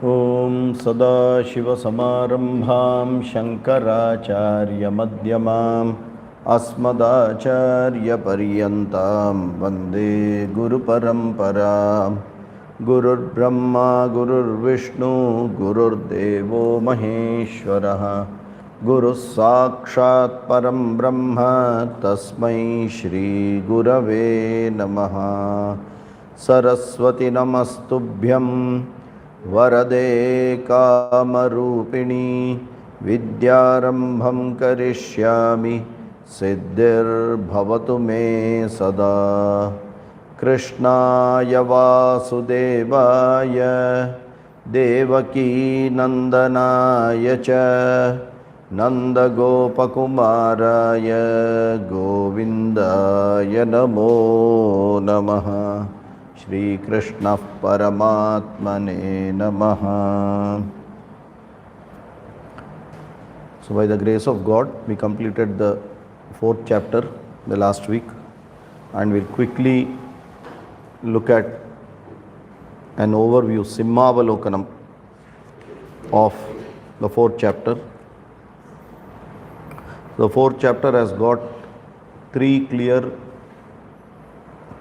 ॐ सदाशिवसमारम्भां शङ्कराचार्यमध्यमाम् अस्मदाचार्यपर्यन्तां वन्दे गुरुपरम्परां। गुरुर्ब्रह्मा गुरुर्विष्णु गुरुर्देवो महेश्वरः गुरुः साक्षात् परं ब्रह्म तस्मै श्रीगुरवे नमः। सरस्वती नमस्तुभ्यं वरदे कामरूपिणी विद्यारम्भं करिष्यामि सिद्धिर्भवतु मे सदा। कृष्णाय वासुदेवाय देवकीनन्दनाय च नन्दगोपकुमाराय गोविन्दाय नमो नमः। श्रीकृष्णः परमात्मने नमः। So by the grace of God, we completed the 4th chapter the last week, and we'll quickly look at an overview, Simhavalokanam, of the 4th chapter. The 4th chapter has got 3 clear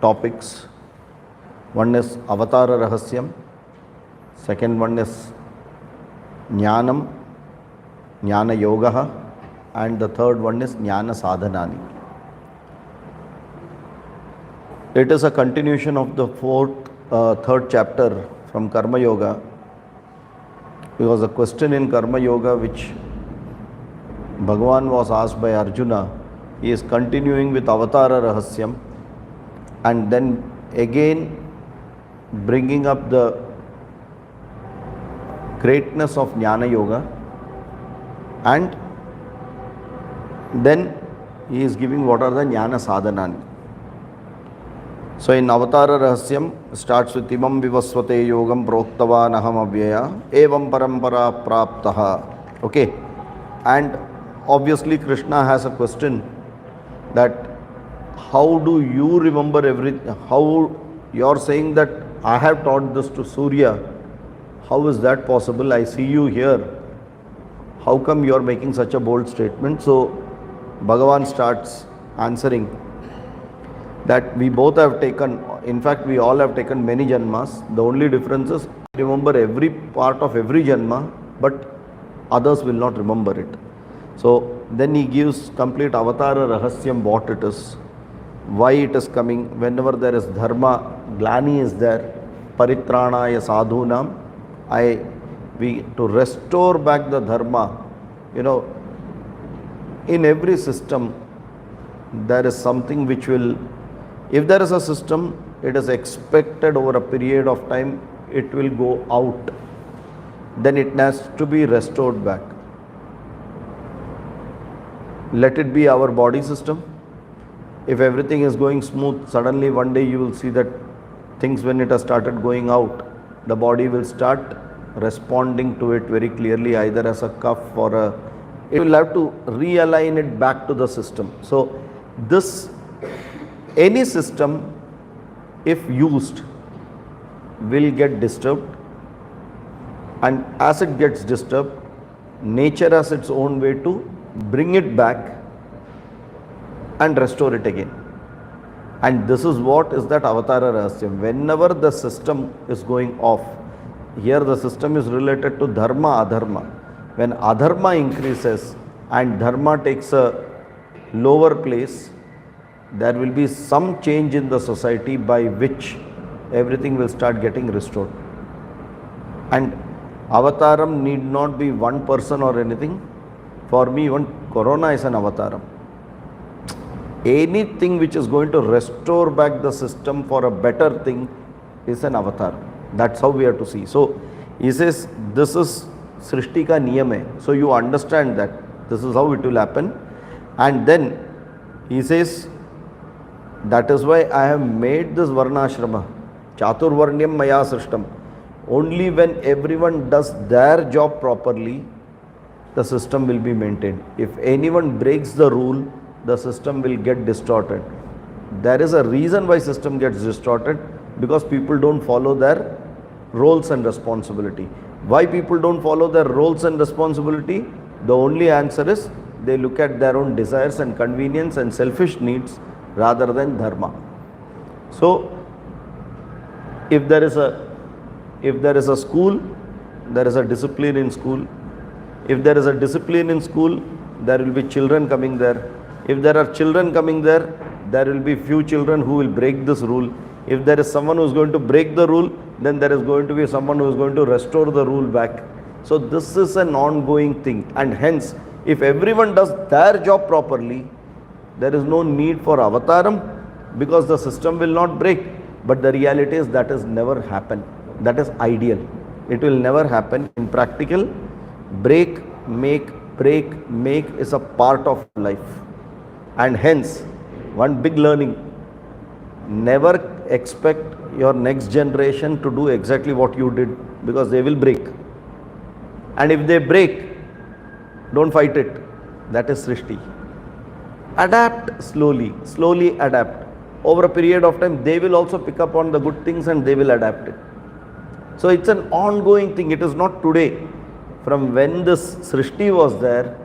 topics. One is Avatara Rahasyam, second one is Jnanam, Jnana Yoga, and the third one is Jnana Sadhanani. It is a continuation of the third chapter from Karma Yoga, because the question in Karma Yoga which Bhagavad was asked by Arjuna, he is continuing with Avatara Rahasyam and then again bringing up the greatness of Jnana Yoga, and then he is giving what are the Jnana Sadhanani. So in Avatara Rahasyam starts with Imam Vivasvate Yogam Proktavan Aham Avyaya Evam Parampara Praptaha. Okay, and obviously Krishna has a question that how do you remember everything? How you are saying that I have taught this to Surya, how is that possible? I see you here. How come you are making such a bold statement? So Bhagavan starts answering that we both have taken, in fact we all have taken many janmas. The only difference is remember every part of every janma, but others will not remember it. So then he gives complete Avatara Rahasyam, what it is, why it is coming. Whenever there is dharma, glani is there, paritranaya sadhunam, to restore back the dharma. In every system there is something which will, if there is a system, it is expected over a period of time it will go out, then it has to be restored back. Let it be our body system. If everything is going smooth, suddenly one day you will see that things, when it has started going out, the body will start responding to it very clearly, either as a cough or it will have to realign it back to the system. So any system, if used, will get disturbed, and as it gets disturbed, nature has its own way to bring it back and restore it again. And this is what is that Avatara Rahasyam. Whenever the system is going off, here the system is related to dharma, adharma. When adharma increases and dharma takes a lower place, there will be some change in the society by which everything will start getting restored. And avataram need not be one person or anything. For me, even Corona is an avataram. Anything which is going to restore back the system for a better thing is an avatar. That's how we have to see. So he says this is Srishti ka niyam hai. So you understand that this is how it will happen. And then he says that is why I have made this varnashrama. Chaturvarnyam maya srishtam. Only when everyone does their job properly, the system will be maintained. If anyone breaks the rule, the system will get distorted. There is a reason why system gets distorted, because people don't follow their roles and responsibility. Why people don't follow their roles and responsibility? The only answer is they look at their own desires and convenience and selfish needs rather than dharma. So, if there is a school, there is a discipline in school. If there is a discipline in school, there will be children coming there. If there are children coming there, there will be few children who will break this rule. If there is someone who is going to break the rule, then there is going to be someone who is going to restore the rule back. So this is an ongoing thing, and hence if everyone does their job properly, there is no need for avataram, because the system will not break. But the reality is that has never happened. That is ideal. It will never happen. In practical, break, make is a part of life. And hence, one big learning, never expect your next generation to do exactly what you did, because they will break. And if they break, don't fight it. That is Srishti. Adapt slowly adapt. Over a period of time, they will also pick up on the good things and they will adapt it. So it's an ongoing thing. It is not today. From when this Srishti was there,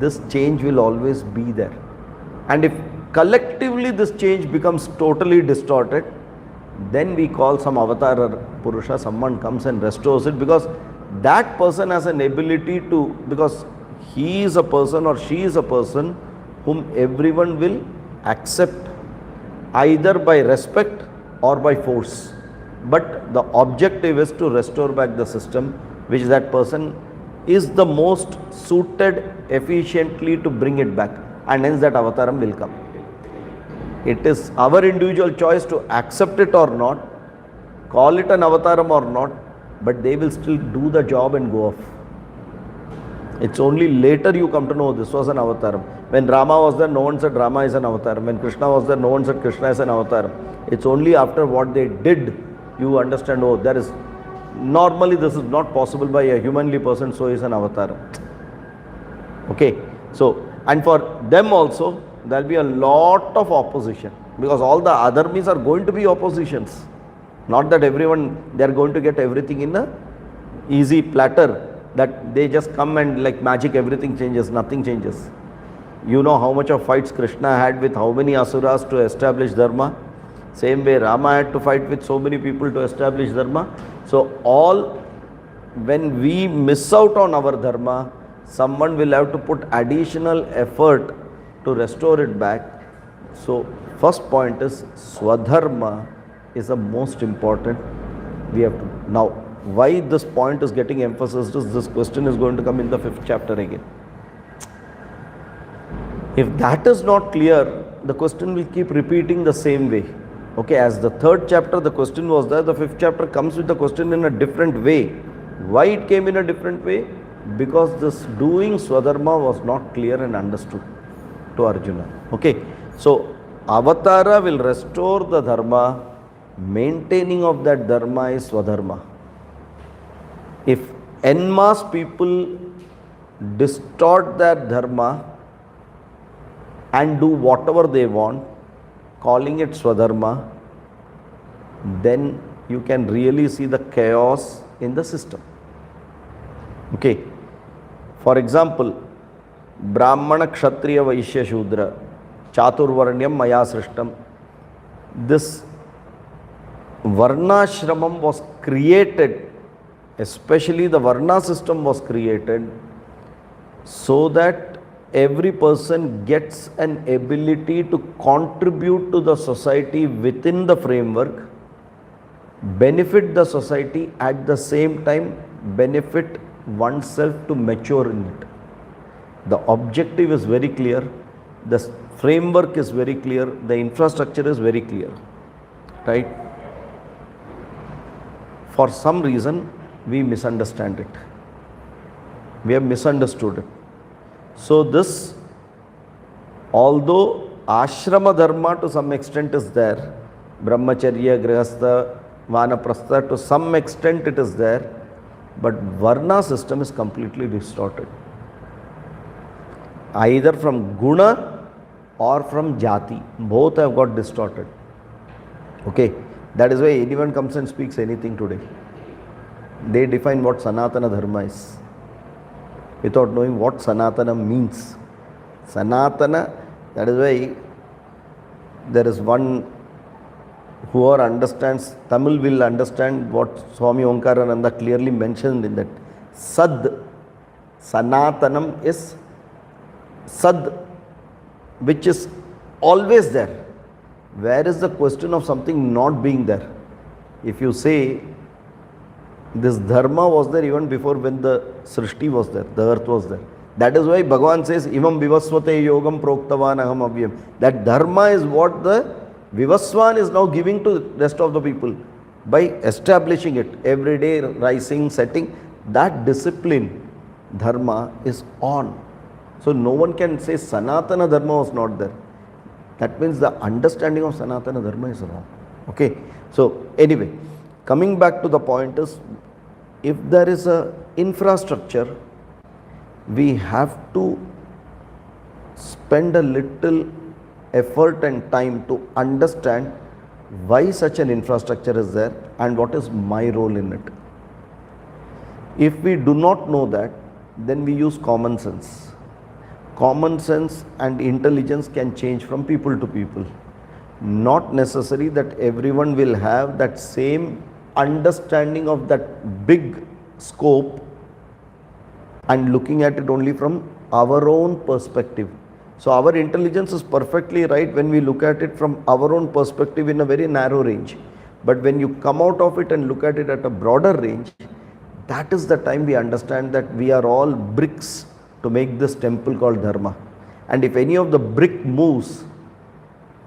this change will always be there. And if collectively this change becomes totally distorted, then we call some avatar or Purusha, someone comes and restores it, because that person has an ability to, because he is a person or she is a person whom everyone will accept, either by respect or by force. But the objective is to restore back the system which that person is the most suited efficiently to bring it back, and hence that avataram will come. It is our individual choice to accept it or not, call it an avataram or not, but they will still do the job and go off. It's only later you come to know this was an avataram. When Rama was there, no one said Rama is an avataram. When Krishna was there, no one said Krishna is an avataram. It's only after what they did you understand, oh, there is, normally this is not possible by a humanly person, so is an avataram. Okay, so, and for them also, there will be a lot of opposition, because all the adharmis are going to be oppositions. Not that everyone, they are going to get everything in a easy platter, that they just come and like magic everything changes, nothing changes. You know how much of fights Krishna had with how many asuras to establish dharma. Same way Rama had to fight with so many people to establish dharma. So when we miss out on our dharma, someone will have to put additional effort to restore it back. So first point is Swadharma is the most important. We have to, now why this point is getting emphasized is this question is going to come in the 5th chapter again. If that is not clear, the question will keep repeating the same way. Okay, as the 3rd chapter the question was there, the 5th chapter comes with the question in a different way. Why it came in a different way? Because this doing Swadharma was not clear and understood to Arjuna. Okay, so Avatara will restore the dharma, maintaining of that dharma is Swadharma. If en masse people distort their dharma and do whatever they want, calling it Swadharma, then you can really see the chaos in the system. Okay, for example, Brahmana, Kshatriya, Vaishya, Shudra, Chaturvarnyam, Maya Srishtam. This Varnashramam was created, especially the Varna system was created so that every person gets an ability to contribute to the society within the framework, benefit the society, at the same time benefit oneself to mature in it. The objective is very clear, the framework is very clear, the infrastructure is very clear, right? For some reason, we misunderstand it. We have misunderstood it. So this, although ashrama dharma to some extent is there, brahmacharya, grihastha, vanaprastha, to some extent it is there, but varna system is completely distorted. Either from guna or from jati, both have got distorted. Okay, that is why anyone comes and speaks anything today. They define what Sanatana Dharma is without knowing what Sanatana means. Sanatana, that is why there is one whoever understands Tamil will understand what Swami Omkarananda clearly mentioned in that. Sad, Sanatanam is Sad, which is always there. Where is the question of something not being there? If you say this dharma was there even before when the Srishti was there, the earth was there. That is why Bhagavan says, Imam Vivasvate Yogam Proktavan Aham Avyam. That dharma is what the Vivaswan is now giving to the rest of the people by establishing it every day, rising, setting. That discipline, dharma, is on. So no one can say Sanatana Dharma was not there. That means the understanding of Sanatana Dharma is wrong. Okay. So anyway, coming back to the point is, if there is a infrastructure, we have to spend a little effort and time to understand why such an infrastructure is there and what is my role in it. If we do not know that, then we use common sense. Common sense and intelligence can change from people to people. Not necessary that everyone will have that same understanding of that big scope and looking at it only from our own perspective. So our intelligence is perfectly right when we look at it from our own perspective in a very narrow range. But when you come out of it and look at it at a broader range, that is the time we understand that we are all bricks to make this temple called Dharma. And if any of the brick moves,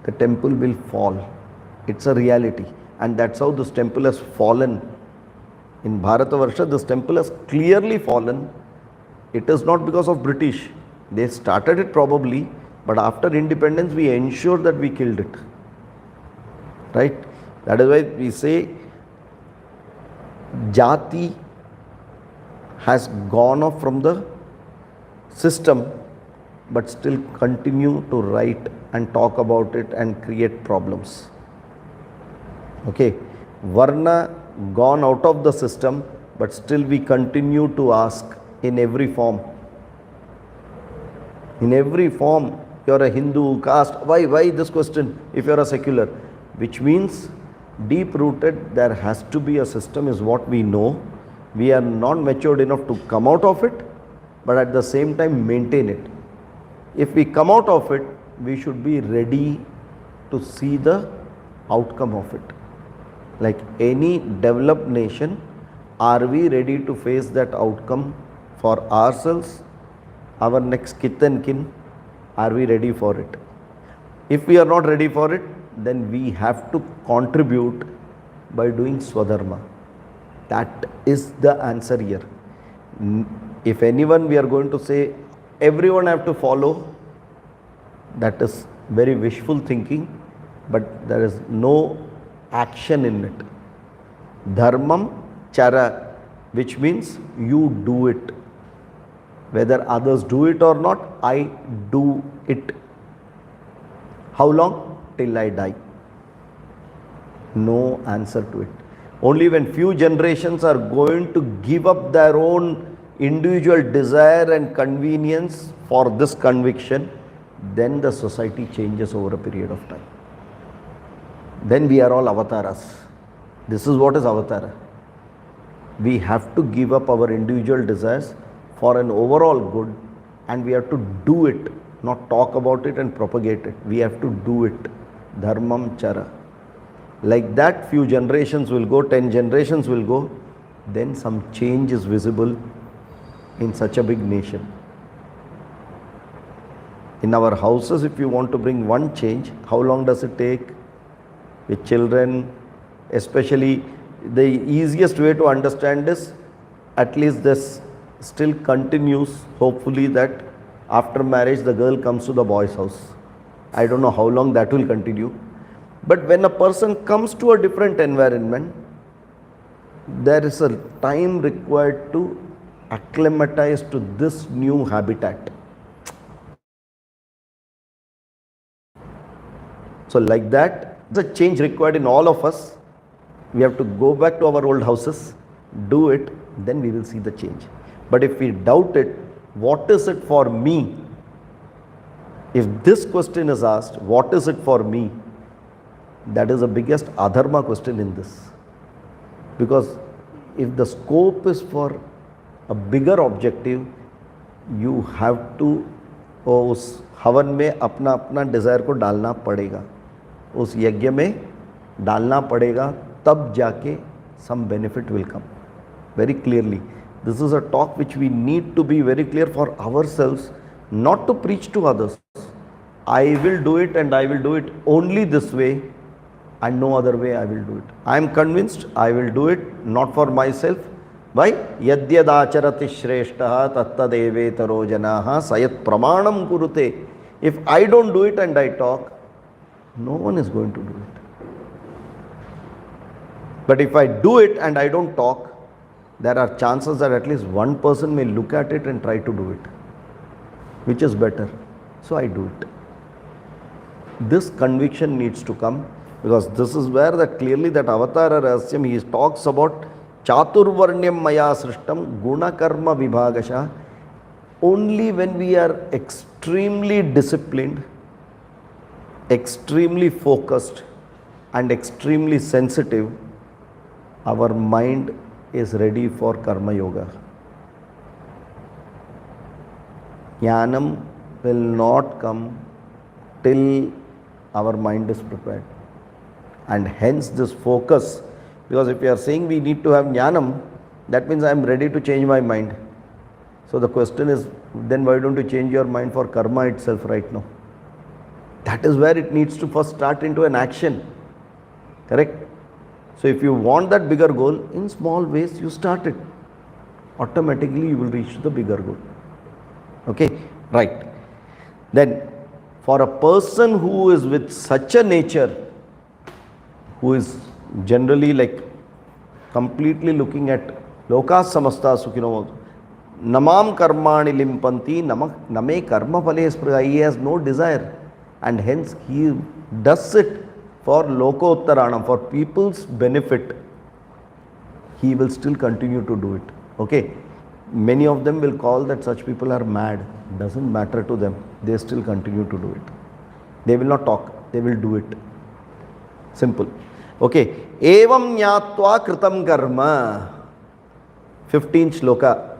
the temple will fall. It's a reality. And that's how this temple has fallen. In Bharatavarsha, this temple has clearly fallen. It is not because of British. They started it probably, but after independence, we ensured that we killed it. Right? That is why we say Jati has gone off from the system, but still continue to write and talk about it and create problems. Okay, Varna gone out of the system, but still we continue to ask in every form. In every form, you are a Hindu, caste, why this question if you are a secular? Which means deep rooted, there has to be a system is what we know. We are not matured enough to come out of it, but at the same time maintain it. If we come out of it, we should be ready to see the outcome of it. Like any developed nation, are we ready to face that outcome for ourselves, our next kith and kin? Are we ready for it? If we are not ready for it, then we have to contribute by doing Swadharma. That is the answer here. If anyone we are going to say everyone have to follow, that is very wishful thinking, but there is no action in it. Dharmam chara, which means you do it. Whether others do it or not, I do it. How long? Till I die. No answer to it. Only when few generations are going to give up their own individual desire and convenience for this conviction, then the society changes over a period of time. Then we are all avataras. This is what is avatara. We have to give up our individual desires for an overall good, and we have to do it, not talk about it and propagate it. We have to do it. Dharmam chara. Like that, few generations will go, 10 generations will go, then some change is visible in such a big nation. In our houses, if you want to bring one change, how long does it take? With children, especially, the easiest way to understand is, at least this still continues, hopefully, that after marriage the girl comes to the boy's house. I don't know how long that will continue. But when a person comes to a different environment, there is a time required to acclimatize to this new habitat. So like that, the change required in all of us. We have to go back to our old houses. do it, then we will see the change. But if we doubt it, what is it for me? If this question is asked, what is it for me? That is the biggest adharma question in this. Because if the scope is for a bigger objective, you have to उस हवन में अपना अपना desire को डालना पड़ेगा, उस यज्ञ में डालना पड़ेगा, तब जाके some benefit will come. Very clearly, this is a talk which we need to be very clear for ourselves, not to preach to others. I will do it and I will do it only this way and no other way I will do it. I am convinced I will do it not for myself. Why? Yadyadacharati shreshtaha tattadeve taro janaha sayat pramanam kurute. If I don't do it and I talk, no one is going to do it. But if I do it and I don't talk, there are chances that at least one person may look at it and try to do it. Which is better? So I do it. This conviction needs to come, because this is where that clearly that Avatara Rahasyam, he talks about Chaturvarnyam Maya Srishtam Guna Karma Vibhagasha. Only when we are extremely disciplined, extremely focused and extremely sensitive, our mind is ready for Karma Yoga. Jnanam will not come till our mind is prepared. And hence this focus, because if you are saying we need to have Jnanam, that means I am ready to change my mind. So the question is, then why don't you change your mind for karma itself right now? That is where it needs to first start into an action. Correct? So if you want that bigger goal, in small ways you start it. Automatically you will reach the bigger goal. Okay? Right. Then for a person who is with such a nature, who is generally like completely looking at Loka Samasta Sukhino, Namam Karmani Limpanti, Name Karma Phale Spriya, he has no desire, and hence he does it for Lokottarana, for people's benefit. He will still continue to do it. Okay? Many of them will call that such people are mad. Doesn't matter to them. They still continue to do it. They will not talk. They will do it. Simple. Okay. Evam nyatva kritam karma. 15th shloka.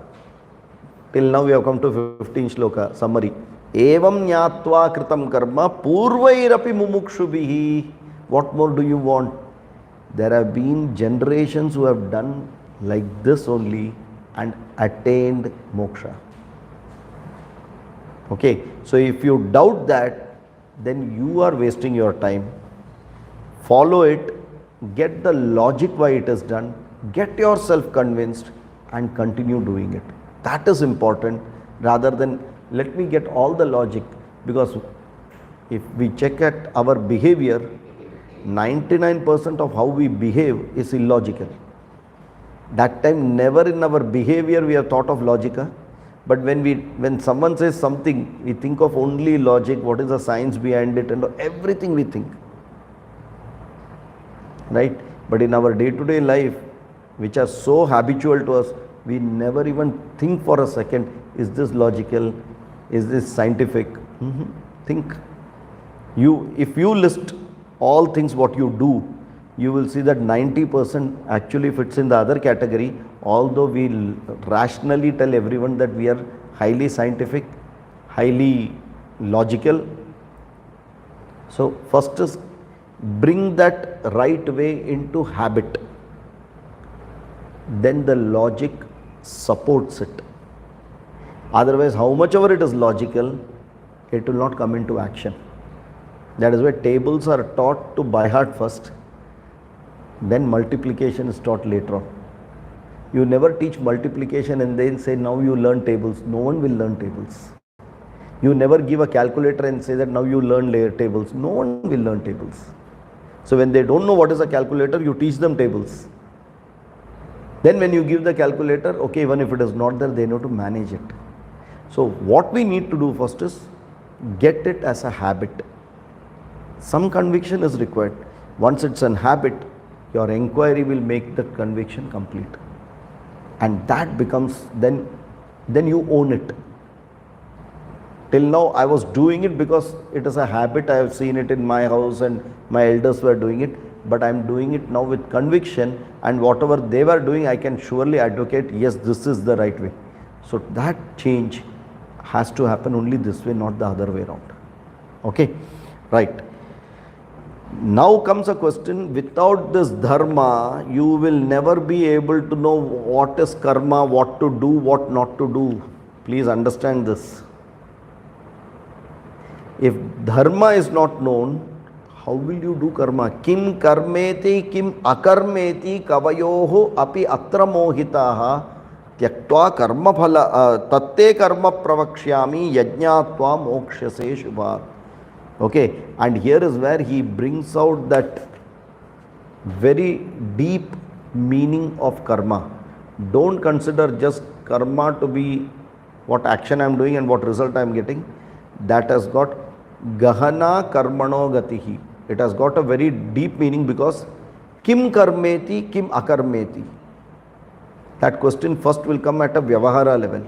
Till now we have come to 15th shloka. Summary. Evam nyatva kritam karma purvairapi mumukshubhihi. What more do you want? There have been generations who have done like this only and attained moksha. Okay, so if you doubt that, then you are wasting your time. Follow it, get the logic why it is done, get yourself convinced and continue doing it. That is important rather than let me get all the logic, because if we check at our behavior, 99% of how we behave is illogical. That time never in our behavior we have thought of logica. But when someone says something, we think of only logic, what is the science behind it, and everything we think. Right? But in our day-to-day life, which are so habitual to us, we never even think for a second, is this logical? Is this scientific? Think. If you list all things what you do, you will see that 90% actually fits in the other category, although we rationally tell everyone that we are highly scientific, highly logical. So first is bring that right way into habit. Then the logic supports it. Otherwise, how much ever it is logical, it will not come into action. That is why tables are taught to by heart first. Then multiplication is taught later on. You never teach multiplication and then say now you learn tables. No one will learn tables. You never give a calculator and say that now you learn tables. No one will learn tables. So when they don't know what is a calculator, you teach them tables. Then when you give the calculator, okay, even if it is not there, they know to manage it. So what we need to do first is get it as a habit. Some conviction is required. Once it's an habit, your inquiry will make the conviction complete. And that becomes, then you own it. Till now I was doing it because it is a habit, I have seen it in my house and my elders were doing it, but I am doing it now with conviction, and whatever they were doing I can surely advocate, yes, this is the right way. So that change has to happen only this way, not the other way around. Okay, right. Now comes a question, without this dharma, you will never be able to know what is karma, what to do, what not to do. Please understand this. If dharma is not known, how will you do karma? Kim karmeti, kim akarmeti, kavayoho api atra mohitaha, tyaktva karma phala, tatte karma pravakshyami, yajñatva mokshase shubha. Okay, and here is where he brings out that very deep meaning of karma. Don't consider just karma to be what action I am doing and what result I am getting. That has got gahana karmano gatihi. It has got a very deep meaning, because kim karmeti, kim akarmeti. That question first will come at a vyavahara level.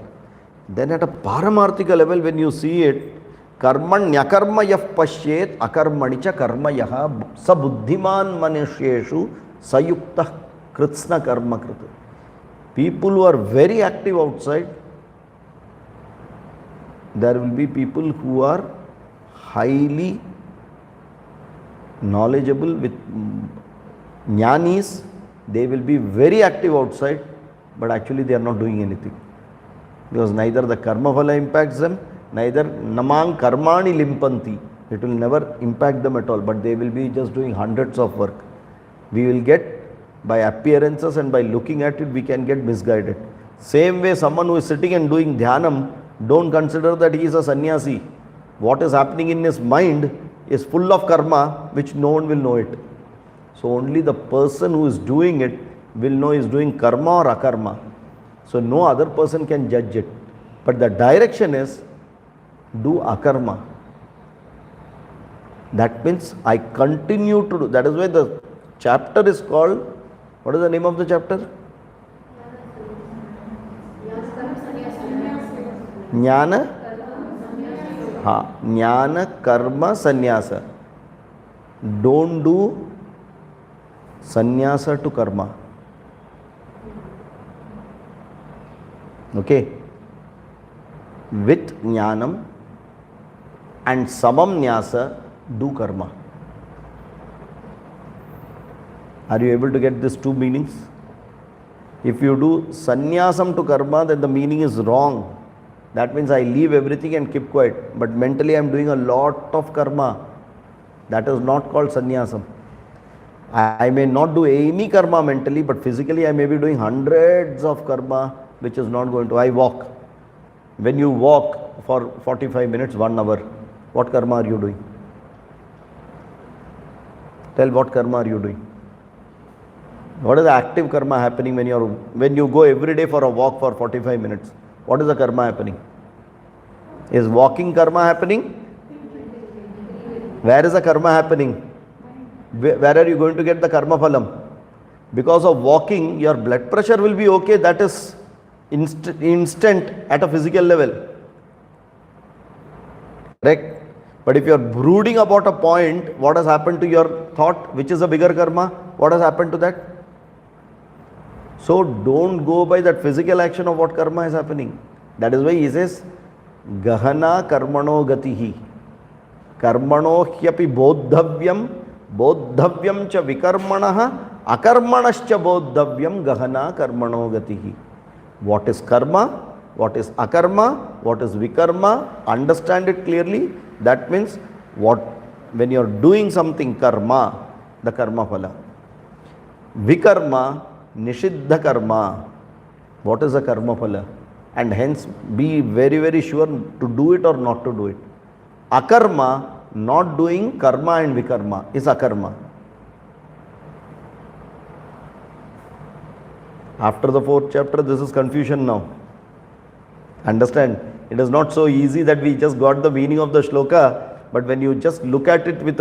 Then at a paramarthika level, when you see it, karmanyakarma yah pashyet akarmanicha karma yaha sabuddhiman manusheshu sayuktah kritsna karma krita. People who are very active outside, there will be people who are highly knowledgeable with jnanis. They will be very active outside, but actually they are not doing anything, because neither the karma phala impacts them, neither namang karmani limpanti, it will never impact them at all, but they will be just doing hundreds of work. We will get, by appearances and by looking at it, we can get misguided. Same way, someone who is sitting and doing dhyanam, don't consider that he is a sannyasi. What is happening in his mind is full of karma, which no one will know it. So only the person who is doing it will know he is doing karma or akarma. So no other person can judge it. But the direction is, do akarma. That means I continue to do. That is why the chapter is called, what is the name of the chapter? Jnana? Jnana karma sannyasa. Don't do sannyasa to karma. Okay? With jnanam and samamnyasa, do karma. Are you able to get these two meanings? If you do sannyasam to karma, then the meaning is wrong. That means I leave everything and keep quiet. But mentally I am doing a lot of karma. That is not called sannyasam. I may not do any karma mentally, but physically I may be doing hundreds of karma, which is not going to. I walk. When you walk for 45 minutes, 1 hour, what karma are you doing? Tell, what karma are you doing? What is the active karma happening when you go every day for a walk for 45 minutes? What is the karma happening? Is walking karma happening? Where is the karma happening? Where are you going to get the karma phalam? Because of walking, your blood pressure will be okay. That is instant at a physical level. Correct? But if you are brooding about a point, what has happened to your thought? Which is a bigger karma? What has happened to that? So don't go by that physical action of what karma is happening. That is why he says, Gahana karmano gatihi. Karmano hyapi bodhavyam cha vikarmanaha, akarmanascha bodhavyam gahana karmano gatihi. What is karma? What is akarma? What is vikarma? Understand it clearly. That means when you are doing something karma, the karma phala. Vikarma, nishiddha karma. What is the karma phala? And hence be very, very sure to do it or not to do it. Akarma, not doing karma and vikarma, is akarma. After the 4th chapter, this is confusion now. Understand? It is not so easy that we just got the meaning of the shloka, but when you just look at it with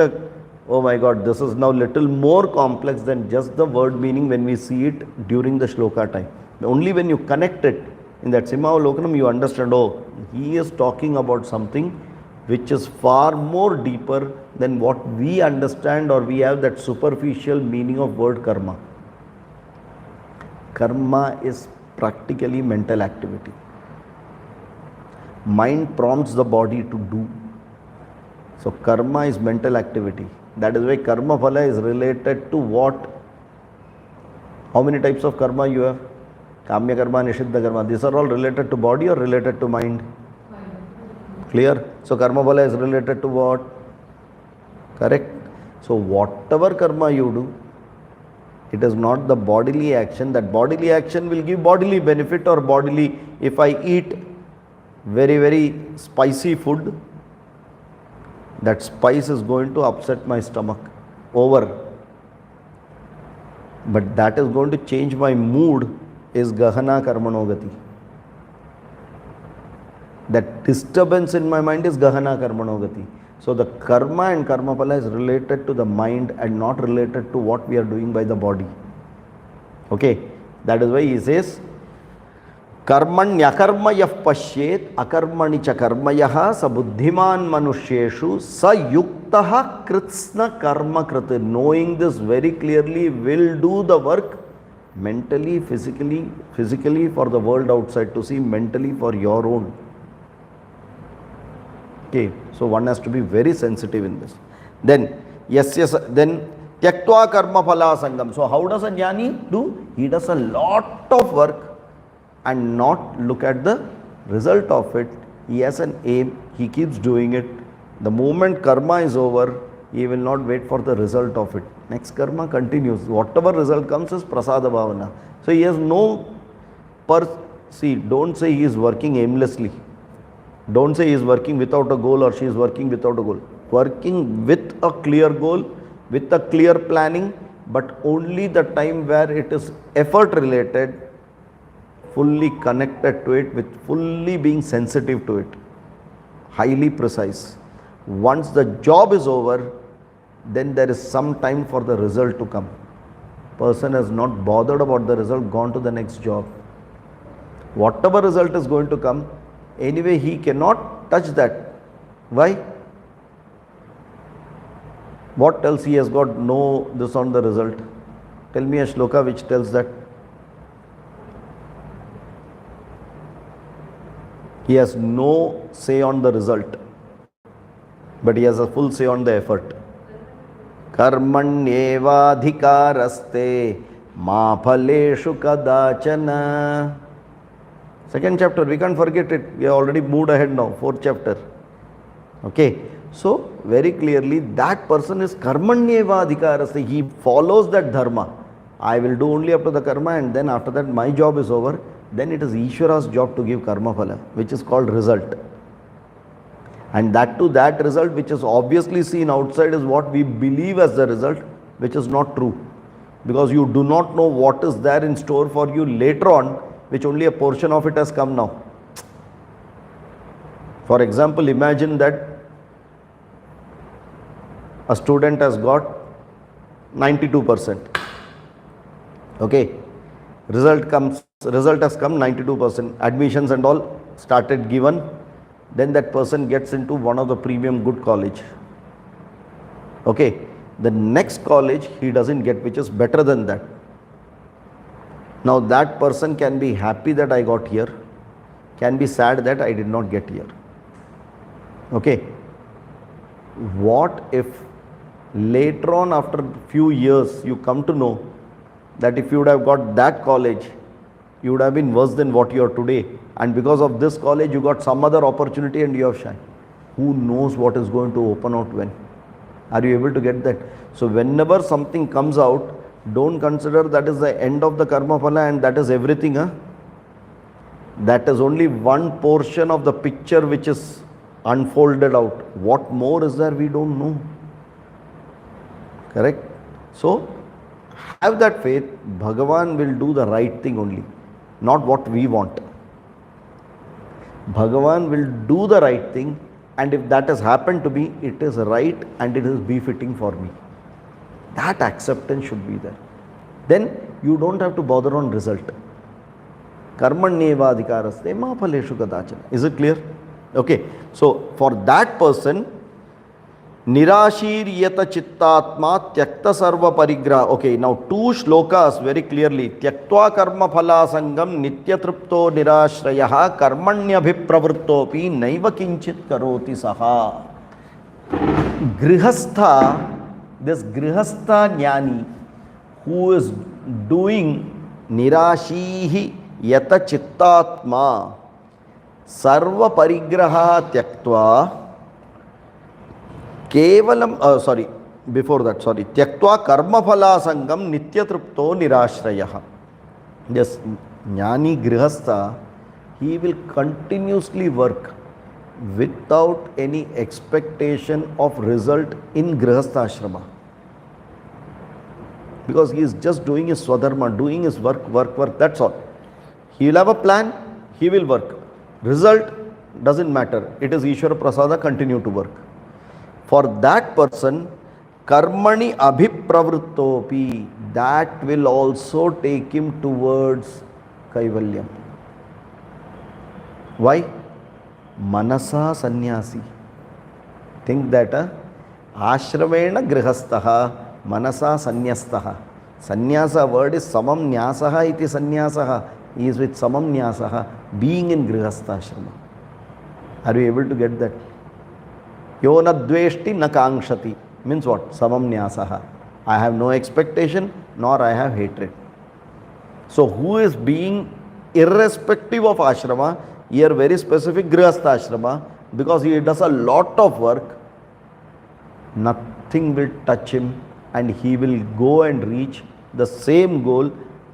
oh my God, this is now little more complex than just the word meaning when we see it during the shloka time. Only when you connect it in that Simhavalokanam, you understand, oh, he is talking about something which is far more deeper than what we understand, or we have that superficial meaning of word karma. Karma is practically mental activity. Mind prompts the body to do. So karma is mental activity. That is why karma phala is related to what? How many types of karma you have? Kamya karma, Nishiddha karma. These are all related to body or related to mind? Clear? So karma phala is related to what? Correct? So whatever karma you do, it is not the bodily action. That bodily action will give bodily benefit, or bodily, if I eat very, very spicy food, that spice is going to upset my stomach over. But that is going to change my mood is Gahana Karmanogati. That disturbance in my mind is Gahana Karmanogati. So the karma and karma phala is related to the mind and not related to what we are doing by the body. Okay, that is why he says, Karmanyakarmayah pashyet akarmani cha karmayah sa buddhiman manusheshu sa yuktaha kritsna karma kriti. Knowing this very clearly will do the work mentally, physically for the world outside to see, mentally for your own. Okay, so one has to be very sensitive in this. Then, then tyaktva karma phala sangam. So how does a jnani do? He does a lot of work and not look at the result of it. He has an aim, he keeps doing it. The moment karma is over, he will not wait for the result of it. Next karma continues. Whatever result comes is prasada bhavana. So he has no see, don't say he is working aimlessly. Don't say he is working without a goal or she is working without a goal. Working with a clear goal, with a clear planning, but only the time where it is effort related, fully connected to it, with fully being sensitive to it, highly precise. Once the job is over, then there is some time for the result to come. Person has not bothered about the result, gone to the next job. Whatever result is going to come, anyway he cannot touch that. Why? What else he has got no this on the result? Tell me a shloka which tells that. He has no say on the result, but he has a full say on the effort. Karmanyeva adhikaraste ma phaleshu kadachana. Second chapter, we can't forget it. We have already moved ahead now, fourth chapter. Okay, so very clearly that person is karmanyeva adhikaraste. He follows that dharma. I will do only up to the karma, and then after that my job is over. Then it is Ishvara's job to give karma phala, which is called result. And that too, that result which is obviously seen outside is what we believe as the result, which is not true. Because you do not know what is there in store for you later on, which only a portion of it has come now. For example, imagine that a student has got 92%. Okay, result has come 92%, admissions and all started given, then that person gets into one of the premium good college. Okay, the next college he doesn't get, which is better than that. Now that person can be happy that I got here, can be sad that I did not get here. Okay, what if later on after few years you come to know that if you would have got that college, you would have been worse than what you are today, and because of this college you got some other opportunity and you have shined. Who knows what is going to open out when? Are you able to get that? So whenever something comes out, don't consider that is the end of the karma phala and that is everything. That is only one portion of the picture which is unfolded out. What more is there, we don't know. Correct? So have that faith. Bhagavan will do the right thing only, not what we want. Bhagavan will do the right thing, and if that has happened to me, it is right and it is befitting for me. That acceptance should be there. Then you don't have to bother on result. Karmanyevadhikaraste ma phaleshu kadachana. Is it clear? Okay. So for that person, Nirashiryata chittatma tyakta sarva parigraha. Okay, now two shlokas very clearly. Tyaktva karma phala sangam nitya tripto nirashrayaha karmanyabhipravrittopi naiva kinchit karoti saha. Grihastha, this Grihastha jnani who is doing Nirashihi yata chittatma sarva parigraha tyaktva kevalam, before that, tyaktva karma phala sangam nitya tripto nirashrayaha. Yes, jnani grihastha, he will continuously work without any expectation of result in grihastha ashrama. Because he is just doing his swadharma, doing his work, that's all. He will have a plan, he will work. Result doesn't matter. It is Ishvara Prasada, continue to work. For that person, karmani abhipravrittopi, that will also take him towards kaivalyam. Why? Manasa sannyasi. Think that ashramena grihastaha, manasa sanyastaha. Sannyasa word is samam nyasaha iti sanyasaha. He is with samam nyasaha, being in grihastha ashrama. Are you able to get that? Yo na dveshti na kangshati means what? Samam nyasaha. I have no expectation nor I have hatred. So who is being irrespective of ashrama, here very specific grihastha ashrama, because he does a lot of work, nothing will touch him and he will go and reach the same goal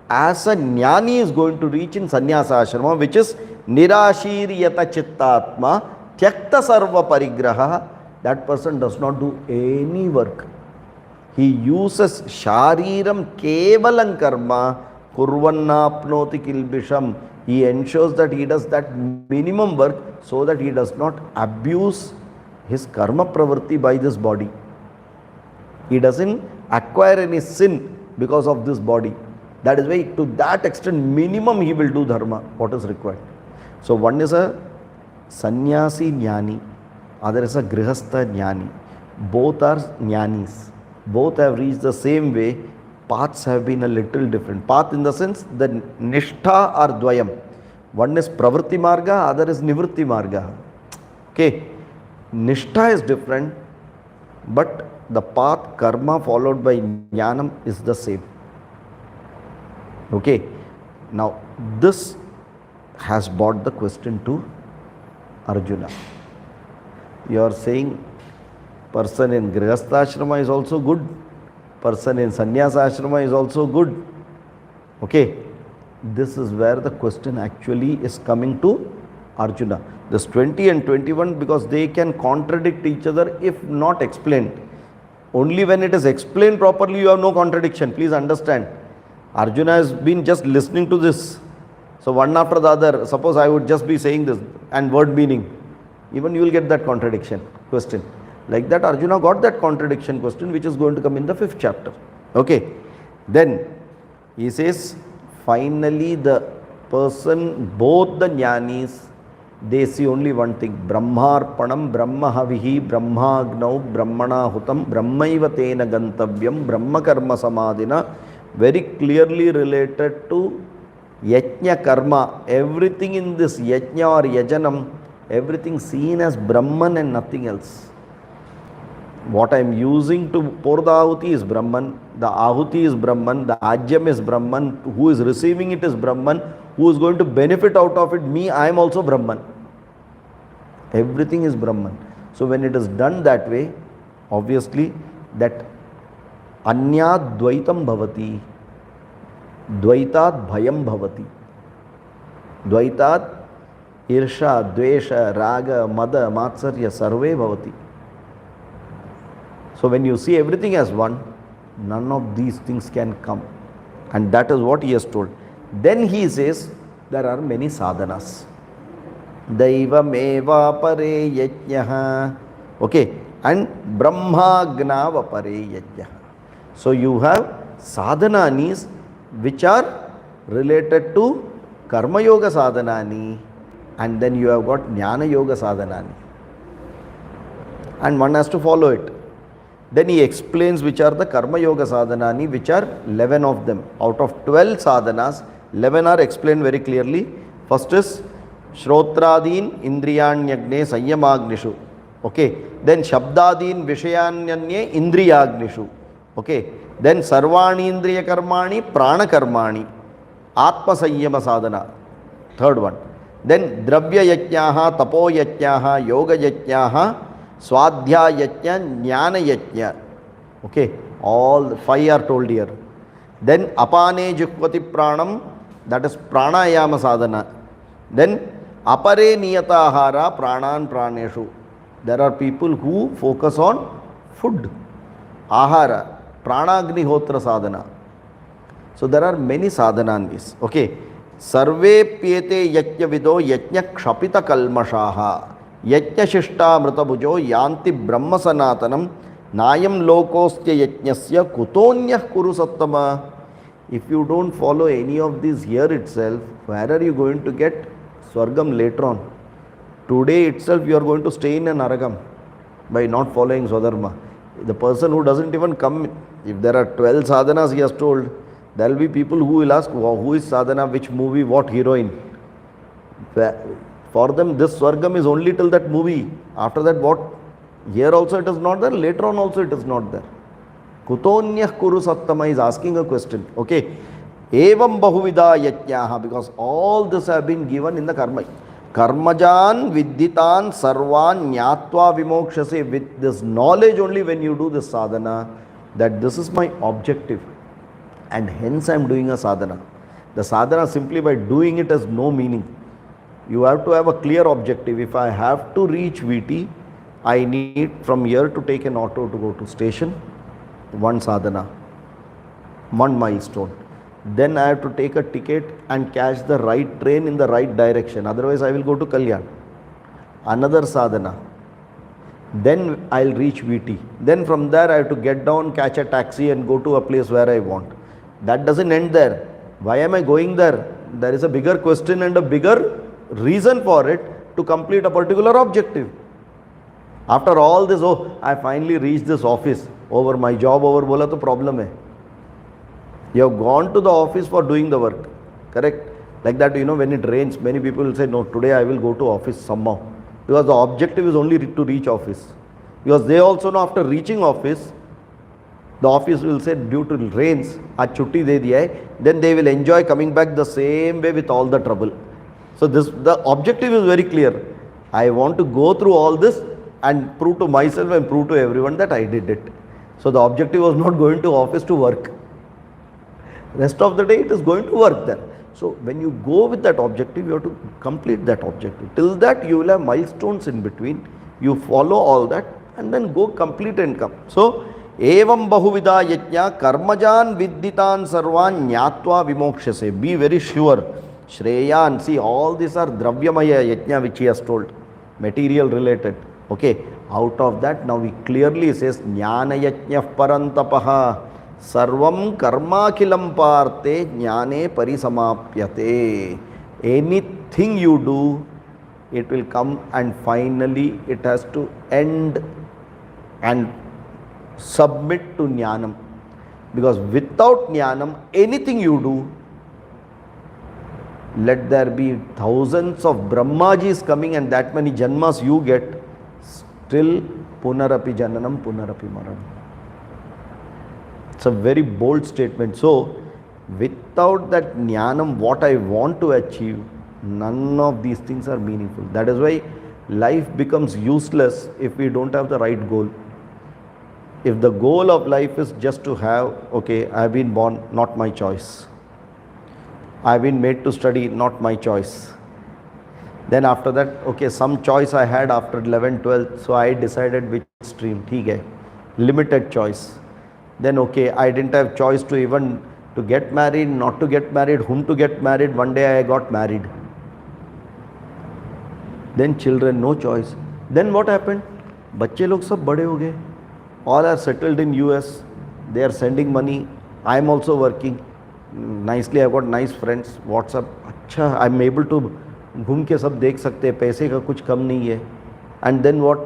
as a jnani is going to reach in sannyasa ashrama, which is nirashiryata chittatma tyakta sarva parigraha. That person does not do any work. He uses shariram kevalam karma kurvannapnoti kilbisham. He ensures that he does that minimum work so that he does not abuse his karma pravritti by this body. He doesn't acquire any sin because of this body. That is why to that extent minimum he will do dharma, what is required. So one is a sannyasi jnani, other is a grihastha jnani. Both are jnanis. Both have reached the same way. Paths have been a little different. Path in the sense the nishtha are dvayam. One is pravritti marga, other is nivritti marga. Okay. Nishtha is different, but the path karma followed by jnanam is the same. Okay. Now this has brought the question to Arjuna. You are saying person in grihastha ashrama is also good, person in sannyasa ashrama is also good. Okay, this is where the question actually is coming to Arjuna. This 20 and 21, because they can contradict each other if not explained. Only when it is explained properly you have no contradiction. Please understand. Arjuna has been just listening to this. So one after the other, suppose I would just be saying this and word meaning, even you will get that contradiction question. Like that Arjuna got that contradiction question, which is going to come in the 5th chapter. Okay. Then he says, finally the person, both the jnanis, they see only one thing. Brahmarpanam, Brahmahavihi, Brahmagnau, Brahmana hutam, Brahmaiva tena gantavyam, Brahma karma samadhina, very clearly related to yajna karma. Everything in this yajna or yajanam, everything seen as Brahman and nothing else. What I am using to pour the ahuti is Brahman, the ahuti is Brahman, the ajyam is Brahman, who is receiving it is Brahman, who is going to benefit out of it, me, I am also Brahman. Everything is Brahman. So when it is done that way, obviously that anyad dvaitam bhavati, dvaitat bhayam bhavati, dvaitat irsha, dvesha, raga, mada, matsarya, sarve bhavati. So when you see everything as one, none of these things can come. And that is what he has told. Then he says, there are many sadhanas. Daivam eva pare yajnaha. Okay. And brahmagnava pare yajnaha. So you have sadhananis which are related to Karma Yoga Sadhanani, and then you have got Jnana Yoga Sadhanani. And one has to follow it. Then he explains which are the Karma Yoga Sadhanani, which are 11 of them. Out of 12 sadhanas, 11 are explained very clearly. First is Shrotradin Indriyanyagne Sanyamagnishu. Okay. Then Shabdadin Vishayanyanye Indriyagnishu. Okay. Then Sarvani Indriya Karmani Prana Karmani. Atma Sanyama Sadhana. Third one. Then Dravya Yajnaha, Tapo Yajnaha, Yoga Yajnaha, Swadhya Yajna, Jnana Yajna. Okay. All 5 are told here. Then Apane Jukvati Pranam, that is Pranayama Sadhana. Then Apare Niyatahara Pranan Praneshu. There are people who focus on food, Ahara, Pranagnihotra Sadhana. So there are many sadhana in this. Okay. Sarve Pyete Yajna Vido Yajna Kshapita Kalmashaha. Yajna Shishta Mritabujo Yanti Brahma Sanatanam Nayam Lokostya Yajnasya Kutonyah Kuru Sattama. If you don't follow any of these here itself, where are you going to get Swargam later on? Today itself you are going to stay in an Naragam by not following Swadharma. The person who doesn't even come, if there are 12 sadhanas he has told, there will be people who will ask, wow, who is sadhana, which movie, what heroine. For them this Swargam is only till that movie. After that what? Here also it is not there, later on also it is not there. Kutonyah Kuru Sattama is asking a question. Okay. Evam Bahuvida Yajnaha, because all this have been given in the karma. Karmajan Vidditan Sarvan Nyatva Vimokshase. With this knowledge only, when you do this sadhana, that this is my objective and hence I am doing a sadhana. The sadhana simply by doing it has no meaning. You have to have a clear objective. If I have to reach VT, I need from here to take an auto to go to station, one sadhana, one milestone. Then I have to take a ticket and catch the right train in the right direction. Otherwise I will go to Kalyan. Another sadhana. Then I will reach VT. Then from there I have to get down, catch a taxi and go to a place where I want. That doesn't end there. Why am I going there? There is a bigger question and a bigger reason for it, to complete a particular objective. After all this, oh, I finally reached this office. Over my job over bola to problem hai. You have gone to the office for doing the work. Correct? Like that, when it rains, many people will say, no, today I will go to office somehow. Because the objective is only to reach office. Because they also know after reaching office, the office will say due to rains, aaj chutti de diya hai, then they will enjoy coming back the same way with all the trouble. So the objective is very clear. I want to go through all this and prove to myself and prove to everyone that I did it. So the objective was not going to office to work. Rest of the day it is going to work there. So when you go with that objective, you have to complete that objective. Till that you will have milestones in between. You follow all that and then go complete and come. So Evam Bahuvida Yajna Karmajan Vidditan Sarvan Nyatva Vimokshase. Be very sure. Shreyan, see, all these are Dravyamaya Yajna which he has told. Material related. Okay. Out of that now he clearly says Jnana Yajna Parantapaha Sarvam Karma Kilam Parte Jnane Parisamapyate. Anything you do, it will come and finally it has to end and submit to Jnanam. Because without Jnanam, anything you do, let there be thousands of Brahmajis coming and that many Janmas you get, still Punarapi Jananam, Punarapi Maranam. It's a very bold statement. So, without that Jnanam, what I want to achieve, none of these things are meaningful. That is why life becomes useless if we don't have the right goal. If the goal of life is just to have, okay, I have been born, not my choice. I have been made to study, not my choice. Then after that, okay, some choice I had after 11th, 12th, so I decided which stream, theek hai, limited choice. Then okay, I didn't have choice to even to get married, not to get married, whom to get married, one day I got married. Then children, no choice. Then what happened? Bacche log sab bade ho gaye. All are settled in US, they are sending money, I am also working. Nicely I got nice friends, what's up, अच्छा I am able to घूम के सब देख सकते हैं, पैसे का कुछ कम नहीं है. And then what?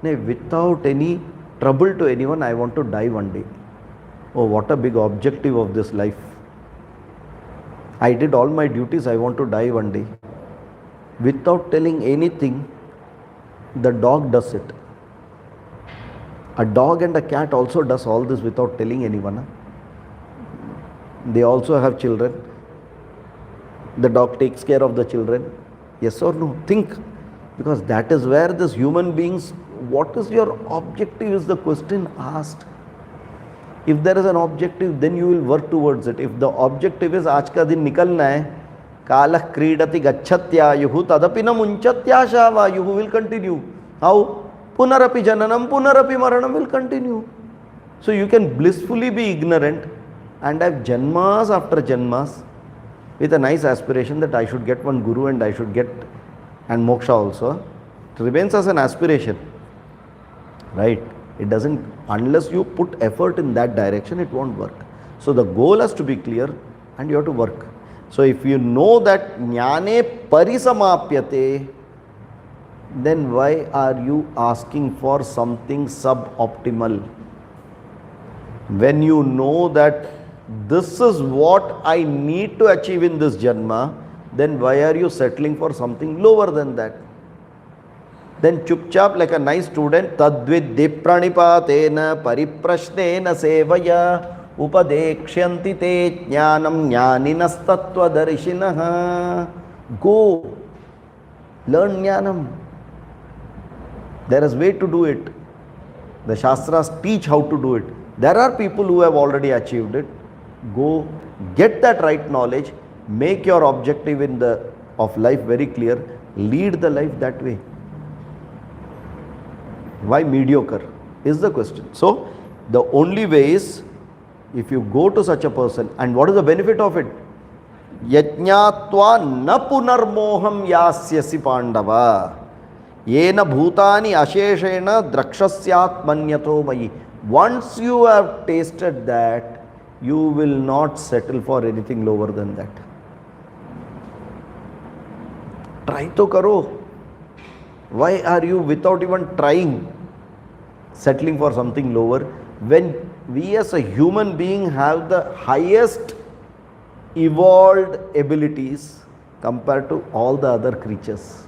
नहीं, without any trouble to anyone I want to die one day. Oh, what a big objective of this life. I did all my duties, I want to die one day. Without telling anything, the dog does it. A dog and a cat also does all this without telling anyone. They also have children. The dog takes care of the children. Yes or no? Think. Because that is where this human beings, what is your objective is the question asked. If there is an objective, then you will work towards it. If the objective is आज का दिन निकलना है, कालः क्रीडति गच्छत्यायुः तदपि न मुञ्चत्याशावायुः will continue. How? Punarapi jananam, punarapi maranam will continue. So you can blissfully be ignorant and have janmas after janmas with a nice aspiration that I should get one guru and I should get, and moksha also. It remains as an aspiration, right? It doesn't, unless you put effort in that direction, it won't work. So the goal has to be clear and you have to work. So if you know that jnane parisamapyate, then why are you asking for something suboptimal? When you know that this is what I need to achieve in this janma, then why are you settling for something lower than that? Then chupchap like a nice student, tadviddi pranipatena pariprashnena sevaya upadekshyanti te jnanam jnaninas tattvadarshinaha. Go, learn jnanam. There is way to do it. The Shastras teach how to do it. There are people who have already achieved it. Go, get that right knowledge, make your objective of life very clear, lead the life that way. Why mediocre is the question. So the only way is, if you go to such a person, and what is the benefit of it? Yajñātva na punarmoham yasyasi pandava yena bhutani asheshena drakṣasyāt manyato mayi. Once you have tasted that, you will not settle for anything lower than that. Try to karo. Why are you, without even trying, settling for something lower, when we as a human being have the highest evolved abilities compared to all the other creatures?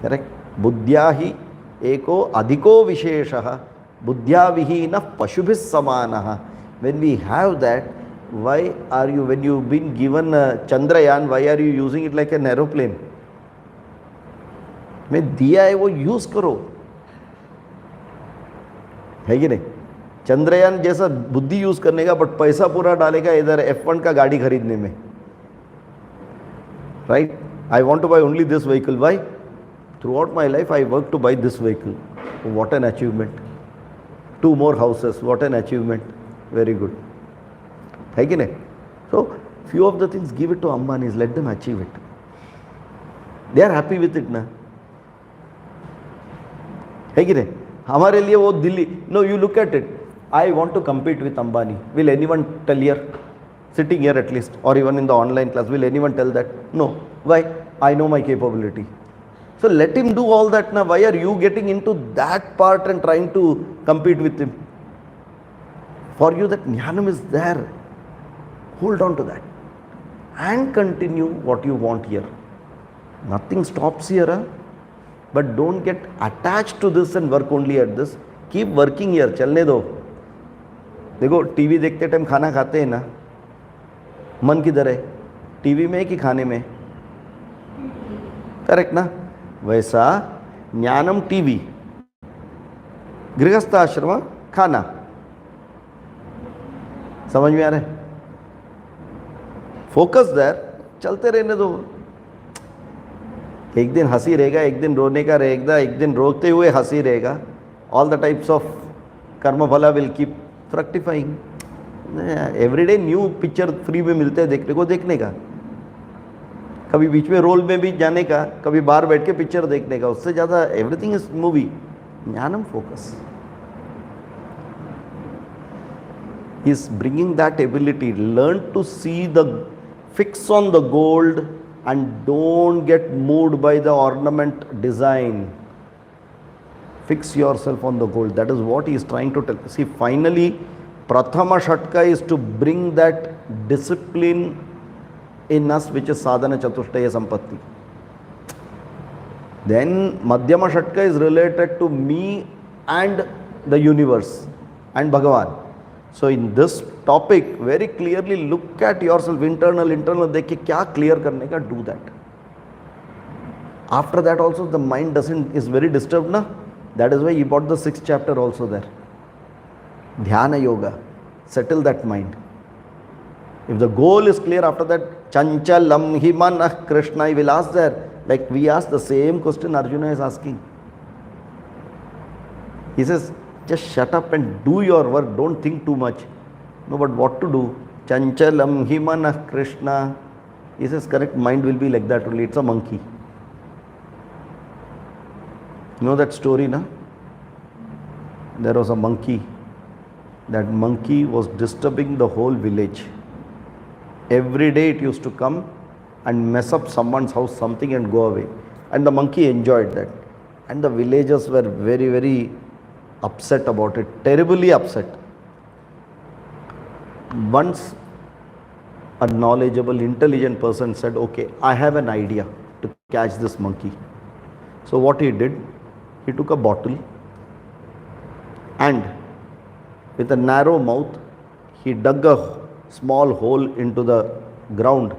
Correct? Buddhyahi eko adhiko visheshaha buddhya vihina pashubhis samanaha. When we have that, why are you, when you've been given a Chandrayaan, why are you using it like an aeroplane? मैं दिया है वो use करो, है कि नहीं? चंद्रयान जैसा बुद्धि यूज करने का, बट पैसा पूरा डालेगा इधर F1 का गाड़ी खरीदने में, right? I want to buy only this vehicle. Why? Throughout my life I work to buy this vehicle. What an achievement. 2 more houses, what an achievement. Very good, है कि नहीं? So few of the things, give it to Ambanis, let them achieve it. They are happy with it ना, है कि नहीं? हमारे लिए वो Delhi, no, you look at it, I want to compete with Ambani. Will anyone tell here, sitting here at least, or even in the online class, will anyone tell that? No. Why? I know my capability. So let him do all that now. Why are you getting into that part and trying to compete with him? For you that jnanam is there. Hold on to that and continue what you want here. Nothing stops here, huh? But don't get attached to this and work only at this. Keep working here. चलने दो. देखो TV देखते time खाना खाते हैं ना, मन किधर है? टीवी में कि खाने में? करेक्ट ना? वैसा ज्ञानम टीवी, गृहस्थ आश्रम खाना. समझ में आ रहा है? Focus there. चलते रहने दो. एक दिन हंसी रहेगा, एक दिन रोने का रहेगा, एक दिन रोते हुए हंसी रहेगा. All the types of karma phala will keep fructifying. Everyday new picture free में मिलते हैं देखने को, देखने का. कभी बीच में रोल में भी जाने का, कभी बाहर बैठ के पिक्चर देखने का. उससे ज़्यादा एवरीथिंग इज मूवी. ज्ञानम focus. He's bringing that ability. Learn to see the fix on the gold and don't get moved by the ornament design. Fix yourself on the gold. That is what he is trying to tell. See, finally, Prathama Shatka is to bring that discipline in us, which is Sadhana Chatushtaya Sampatti. Then Madhyama Shatka is related to me and the universe and Bhagavan. So in this topic, very clearly look at yourself, internal, dekh ke kya clear karne ka, do that. After that also the mind is very disturbed, na? That is why he brought the 6th chapter also there. Dhyana Yoga, settle that mind. If the goal is clear, after that, Chanchalam Himanah Krishna, he will ask there. Like we ask the same question Arjuna is asking. He says, just shut up and do your work, don't think too much. No, but what to do? Chanchalam Himanah Krishna. He says, correct, mind will be like that only. It's a monkey. You know that story, na? There was a monkey. That monkey was disturbing the whole village. Every day it used to come and mess up someone's house, something, and go away. And the monkey enjoyed that. And the villagers were very, very upset about it, terribly upset. Once a knowledgeable, intelligent person said, okay, I have an idea to catch this monkey. So what he did, he took a bottle and with a narrow mouth, he dug a small hole into the ground,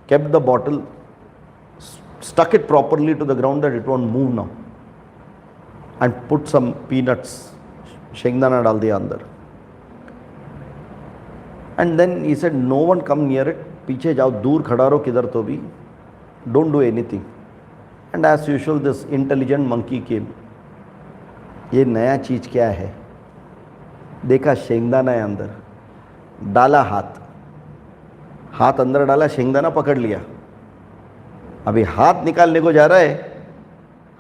kept the bottle, stuck it properly to the ground that it won't move now, and put some peanuts, shengdana dal diya andar. And then he said, no one come near it, piche jao, dur khada raho kidhar to bhi, don't do anything. And as usual, this intelligent monkey came. ये नया चीज क्या है? देखा शेंगदाना है अंदर, डाला हाथ, हाथ अंदर डाला, शेंगदाना पकड़ लिया. अभी हाथ निकालने को जा रहा है,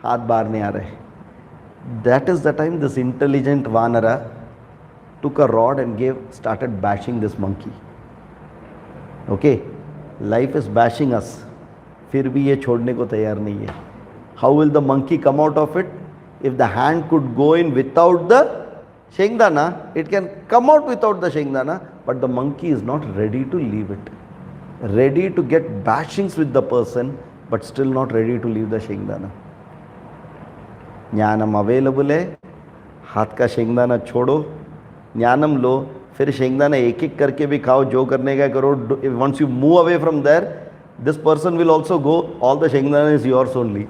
हाथ बाहर नहीं आ रहा है. That is the time this intelligent Vanara took a rod and started bashing this monkey. Okay, life is bashing us. फिर भी ये छोड़ने को तैयार नहीं है. How will the monkey come out of it? If the hand could go in without the shengdana, it can come out without the shengdana, but the monkey is not ready to leave it. Ready to get bashings with the person, but still not ready to leave the shengdana. ज्ञानम available है, हाथ का शेंगदाना छोड़ो, ज्ञानम लो, फिर शेंगदाना एक एक करके भी खाओ, जो करने का करो. Once you move away from there, this person will also go, all the shengdana is yours only.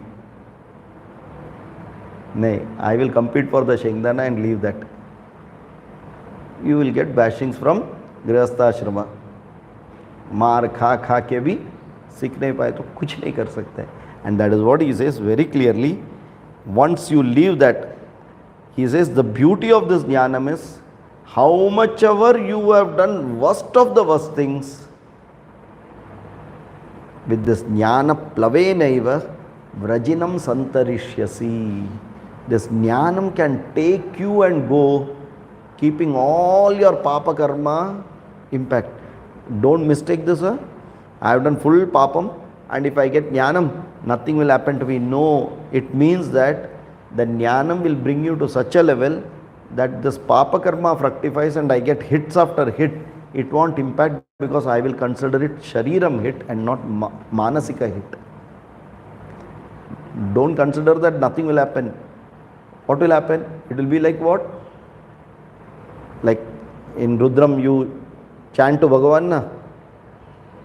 No, I will compete for the shengdana and leave that. You will get bashings from Grihastha Ashrama. मार खा खा के भी सीख नहीं पाए तो कुछ नहीं कर सकते. And that is what he says very clearly. Once you leave that, he says the beauty of this jnanam is how much ever you have done worst of the worst things, with this jnana plavenaiva vrajinam santarishyasi. This jnanam can take you and go, keeping all your papa karma impact. Don't mistake this, sir. I have done full papam, and if I get jnanam, nothing will happen to me. No, it means that the jnanam will bring you to such a level that this papa karma fructifies and I get hits after hit. It won't impact because I will consider it shariram hit and not manasika hit. Don't consider that nothing will happen. What will happen? It will be like what? Like in Rudram you chant to Bhagavan, na?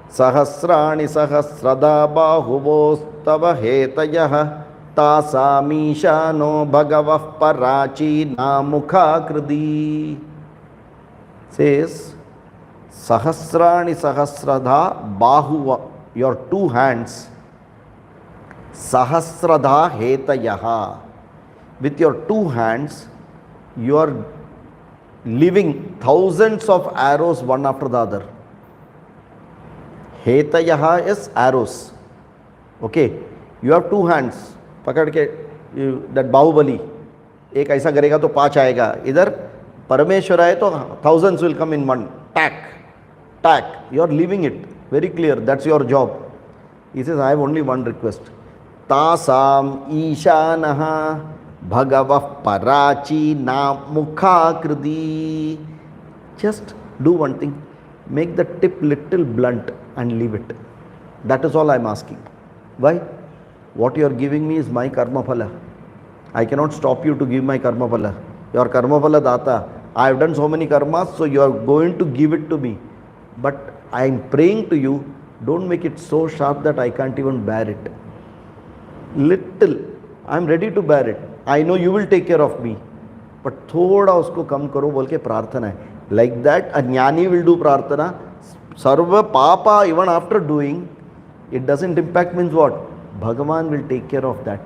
Sahasrani sahasrada bahuvostava hetayah tasamishano bhagavah parachi namukha kridi. Says Sahasrani sahasrada bahuva, your two hands, sahasrada hetayah. With your two hands, you are leaving thousands of arrows one after the other. Hetayaha is arrows. Okay, you have two hands. पकड़ के that Baahubali एक ऐसा करेगा तो 5 आएगा. इधर Parameshwara hai to thousands will come in one. Tack. You are leaving it. Very clear. That's your job. He says, I have only one request. Tasam Ishanaha Bhagavah Parachi Na Mukha Kridi. Just do one thing. Make the tip little blunt and leave it. That is all I am asking. Why? What you are giving me is my karma phala. I cannot stop you to give my karma phala. Your karma phala data. I have done so many karmas, so you are going to give it to me. But I am praying to you, don't make it so sharp that I can't even bear it. Little. I am ready to bear it. I know you will take care of me. But thoda usko kam karo bolke prarthana hai. Like that, a jnani will do prarthana. Sarva papa, even after doing, it doesn't impact means what? Bhagavan will take care of that.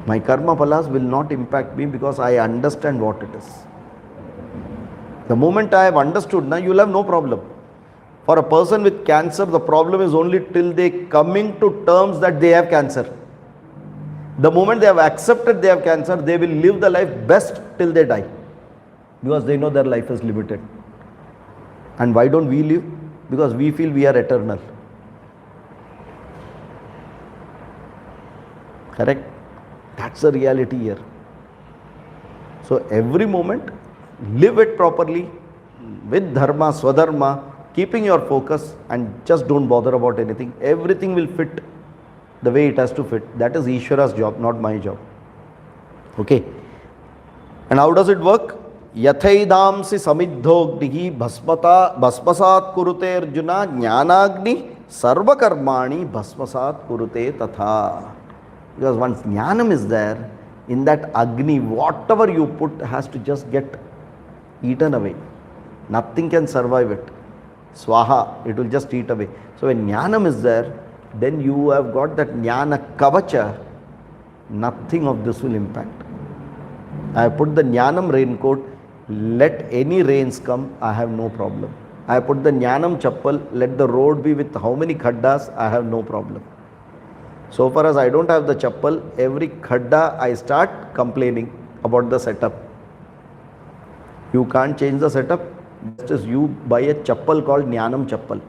My karma phalas will not impact me because I understand what it is. The moment I have understood, now you will have no problem. For a person with cancer, the problem is only till they coming to terms that they have cancer. The moment they have accepted they have cancer, they will live the life best till they die. Because they know their life is limited. And why don't we live? Because we feel we are eternal. Correct? That's the reality here. So every moment, live it properly, with dharma, swadharma, keeping your focus, and just don't bother about anything. Everything will fit the way it has to fit. That is Ishvara's job, not my job. Okay. And how does it work? Yathaidamsi samiddhognihi bhasmasat kurute arjuna jnanagni sarva karmani bhasmasat kurute tatha. Because once jnanam is there, in that agni, whatever you put has to just get eaten away. Nothing can survive it. Swaha, it will just eat away. So when jnanam is there, then you have got that jnana kavacha, nothing of this will impact. I have put the jnanam raincoat, let any rains come, I have no problem. I have put the jnanam chappal, let the road be with how many khaddas, I have no problem. So far as I don't have the chappal, every khadda I start complaining about the setup. You can't change the setup, just as you buy a chappal called jnanam chappal.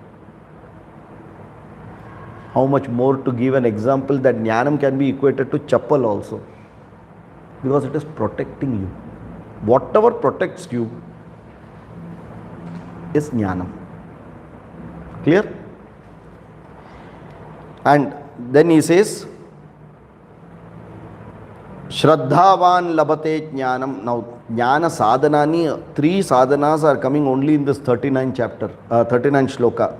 How much more to give an example that jnanam can be equated to chappal also. Because it is protecting you. Whatever protects you is jnanam. Clear? And then he says, Shraddhavan labate jnanam. Now, jnana sadhanani, 3 sadhanas are coming only in this 39 chapter, 39 shloka.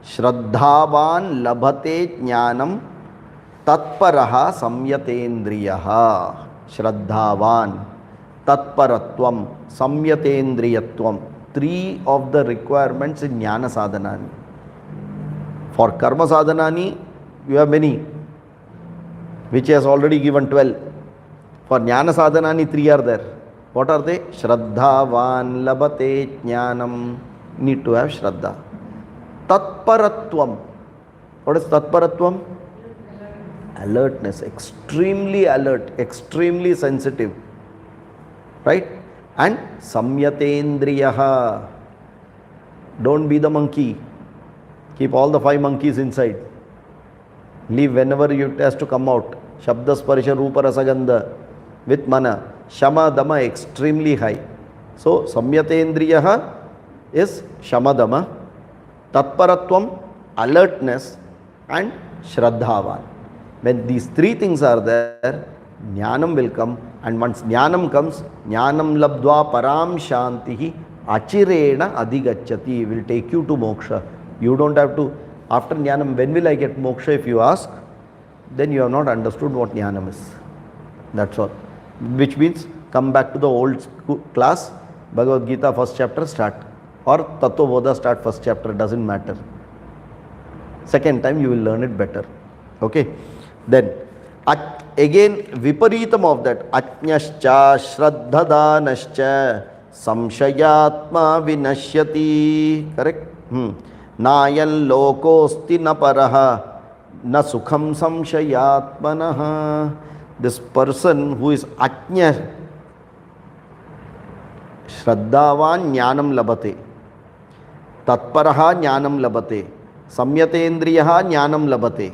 Shraddhavan labate jnanam tatparaha samyatendriyaha. Shraddhavan, tatparatvam, samyatendriyatvam. 3 of the requirements in jnana sadhanani. For karma sadhanani, you have many, which he has already given 12. For jnana sadhanani, 3 are there. What are they? Shraddhavan labate jnanam. Need to have shraddha. Tatparatvam. What is tatparatvam? Alertness. Extremely alert, extremely sensitive. Right? And samyatendriyaha. Don't be the monkey. Keep all the 5 monkeys inside. Leave whenever it has to come out. Shabda sparsha rupa rasagandha with mana. Shama dama extremely high. So samyatendriyaha is shama dama, tatparatvam, alertness, and shraddhavan. When these 3 things are there, jnanam will come, and once jnanam comes, jnanam labdva param shantihi achirena adhigacchati, will take you to moksha. You don't have to, after jnanam, when will I get moksha if you ask, then you have not understood what jnanam is. That's all. Which means, come back to the old class, Bhagavad Gita first chapter start, or Tattva Bodha start first chapter, doesn't matter. Second time you will learn it better. Okay. Then, again, viparitam of that, ajñascha shraddhadanascha samshayatma vinashyati. Correct? Nayan lokosti na paraha na sukham samshayatmanaha. This person who is ajña, Shraddhavan jnanam labate. Tatparaha jnanam labate. Samyatendriyaha jnanam labate.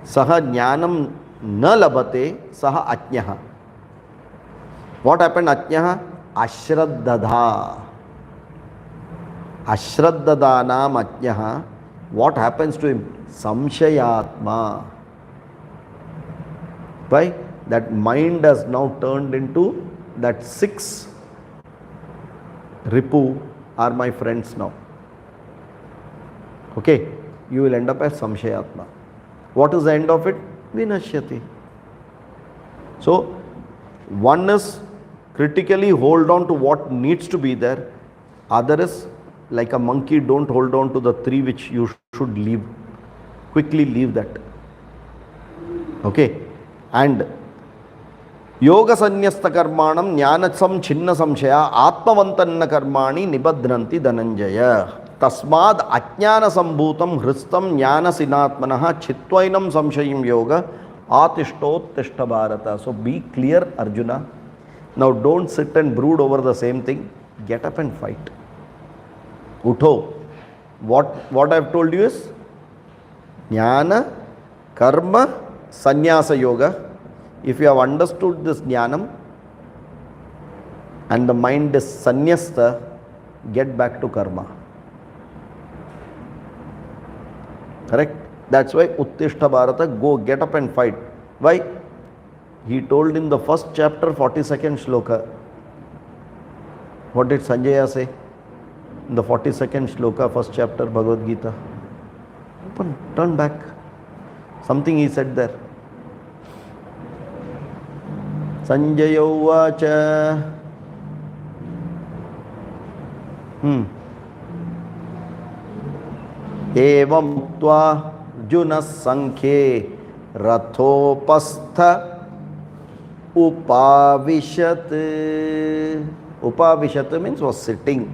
Saha jnanam na labate, saha ajnaha. What happened ajnaha? Ashraddadha. Ashraddadhanam ajnaha. What happens to him? Samshayatma. Why? That mind has now turned into that 6 ripu are my friends now. Okay, you will end up as Samshayatma. What is the end of it? Vinashyati. So, one is critically hold on to what needs to be there. Other is like a monkey, don't hold on to the 3 which you should leave. Quickly leave that. Okay. And Yoga Sanyasta Karmanam Jnanasam Chinna Samshaya Atmavantanna Karmani Nibadranti Dhananjaya. Tasmad Ajnana Sambhutam Hristam Jnana Sinatmanaha Chitvainam Samshayim Yoga Atishtot Tishta Bharata. So be clear, Arjuna. Now don't sit and brood over the same thing. Get up and fight. Utho. What I have told you is Jnana, Karma, Sannyasa Yoga. If you have understood this Jnanam and the mind is Sannyasta, get back to Karma. Correct? That's why Uttishta Bharata, go get up and fight. Why? He told in the first chapter, 42nd Shloka. What did Sanjaya say? In the 42nd Shloka, first chapter, Bhagavad Gita. Open, turn back. Something he said there. Sanjaya Uvacha. Evam Uktva Arjuna Sankhe Rathopastha Upavishat. Upavishat means was sitting.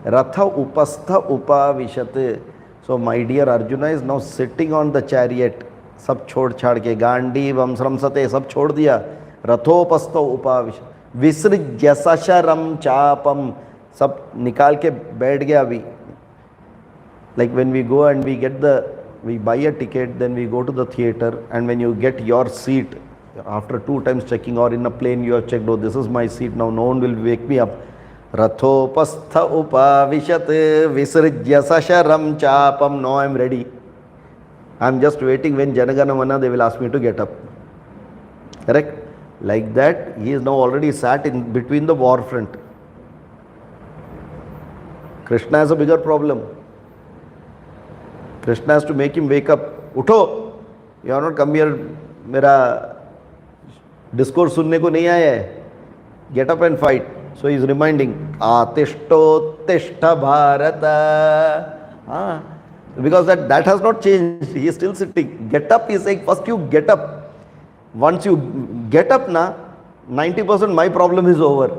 Ratha Upastha Upavishat. So my dear Arjuna is now sitting on the chariot. Sab chhod chhad ke Gandhi Vamsramsate sab chhod diya. Rathopastha Upavishat. Visrijya Sasharam Chapam. Sab nikal ke baith gaya abhi. Like when we go and we buy a ticket, then we go to the theater, and when you get your seat, after 2 times checking, or in a plane you have checked, oh, this is my seat, now no one will wake me up. Rathopastha upavishat visrijya sasharam chapam. No, I am ready. I am just waiting when Janagana Mana they will ask me to get up. Correct? Like that, he is now already sat in between the war front. Krishna has a bigger problem. Krishna has to make him wake up. Utho! You are not come here, mera discourse sunne ko nahi aaya hai. Get up and fight. So he is reminding, Atishto Tishta Bharata. Because that has not changed. He is still sitting. Get up, he is saying, first you get up. Once you get up, 90% my problem is over.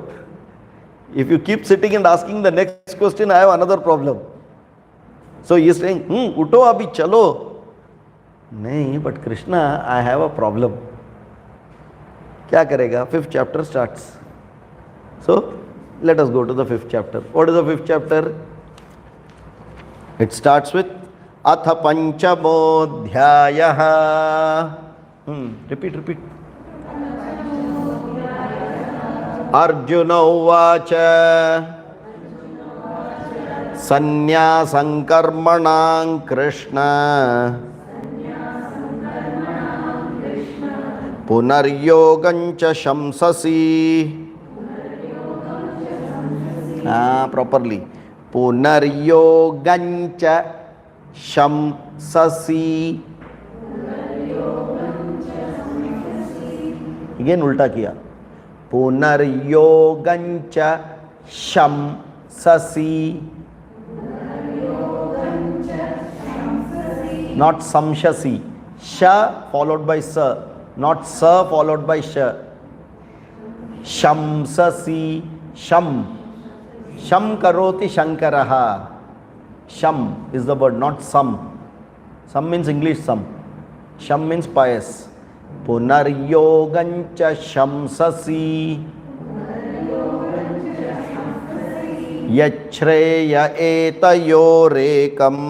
If you keep sitting and asking the next question, I have another problem. So he is saying, Utho abhi chalo. Nahi, but Krishna, I have a problem. Kya karega? 5th chapter starts. So let us go to the 5th chapter. What is the 5th chapter? It starts with Atha Panchamodhyayaha. Repeat. Arjuna Uvacha Sanyasam Karmanam Krishna Punaryogancha Shamsasi. Properly. Punaryogancha Shamsasi. Again ulta kiya. Punaryogancha Shamsasi. Not Samshasi. Sha followed by Sa. Not Sa followed by Sha. Shamsasi. Sham. Sham karoti Shankaraha. Sham is the word, not Sam. Sam means English Sam. Sham means pious. Punaryogancha Shamsasi. यच्छ्रेय एतयोरेकम्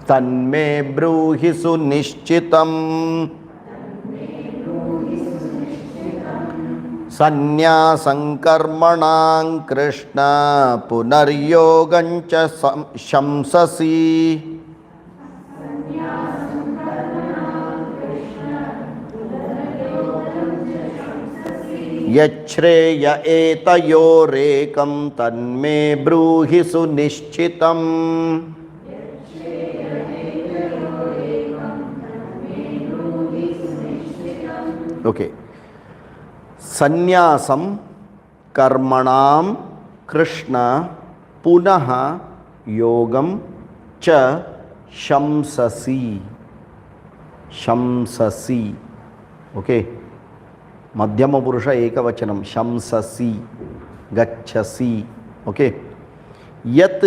तन्मे ब्रूहि सुनिश्चितम् सन्न्यासं कर्मणां कृष्ण पुनर्योगं च शंससि यच्छ्रेय एतयोरेकं तन्मे ब्रूहि सुनिश्चितम्. Okay. Sannyasam karmanam Krishna punaha yogam cha shamsasi. Shamsasi. Okay. Madhyama purusha ekavachanam. Shamsasi. Gacchasi. Okay. Yat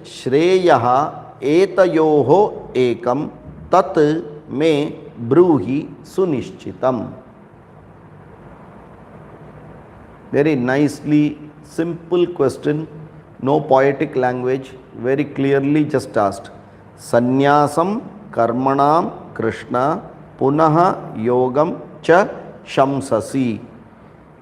shreyaha etayoho ekam tat me bruhi sunishchitam. Very nicely, simple question, no poetic language, very clearly just asked. Sannyasam karmanam Krishna punaha yogam cha shamsasi.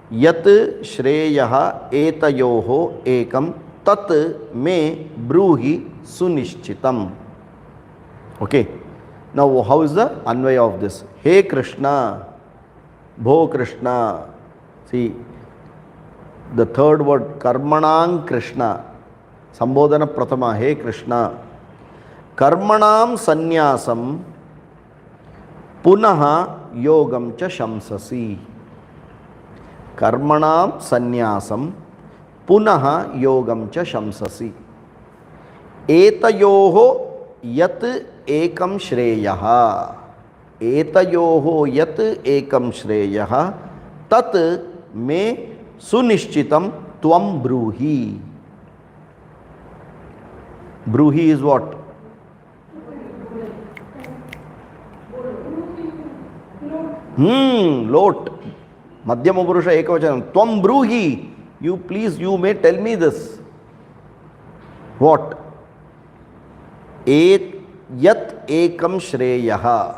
Yat shreyaha etayoho ekam tat me bruhi sunishchitam. Okay. Now, how is the Anvaya of this? Hey Krishna, Bho Krishna. See, the third word, Karmanam Krishna. Sambodhana Prathama, Hey Krishna. Karmanam Sannyasam Punaha Yogam Cha Shamsasi. Karmanam Sannyasam Punaha Yogam Cha Shamsasi. Etayoho Yat Ekam Shreyaha. Etayoho Yat Ekam Shreyaha. Tat me Sunishchitam Tvam Bruhi. Bruhi is what? Lot. Madhyama Purusha Ekavachanam. Tvam Bruhi. You please, you may tell me this. What? Yat Ekam Shreyaha.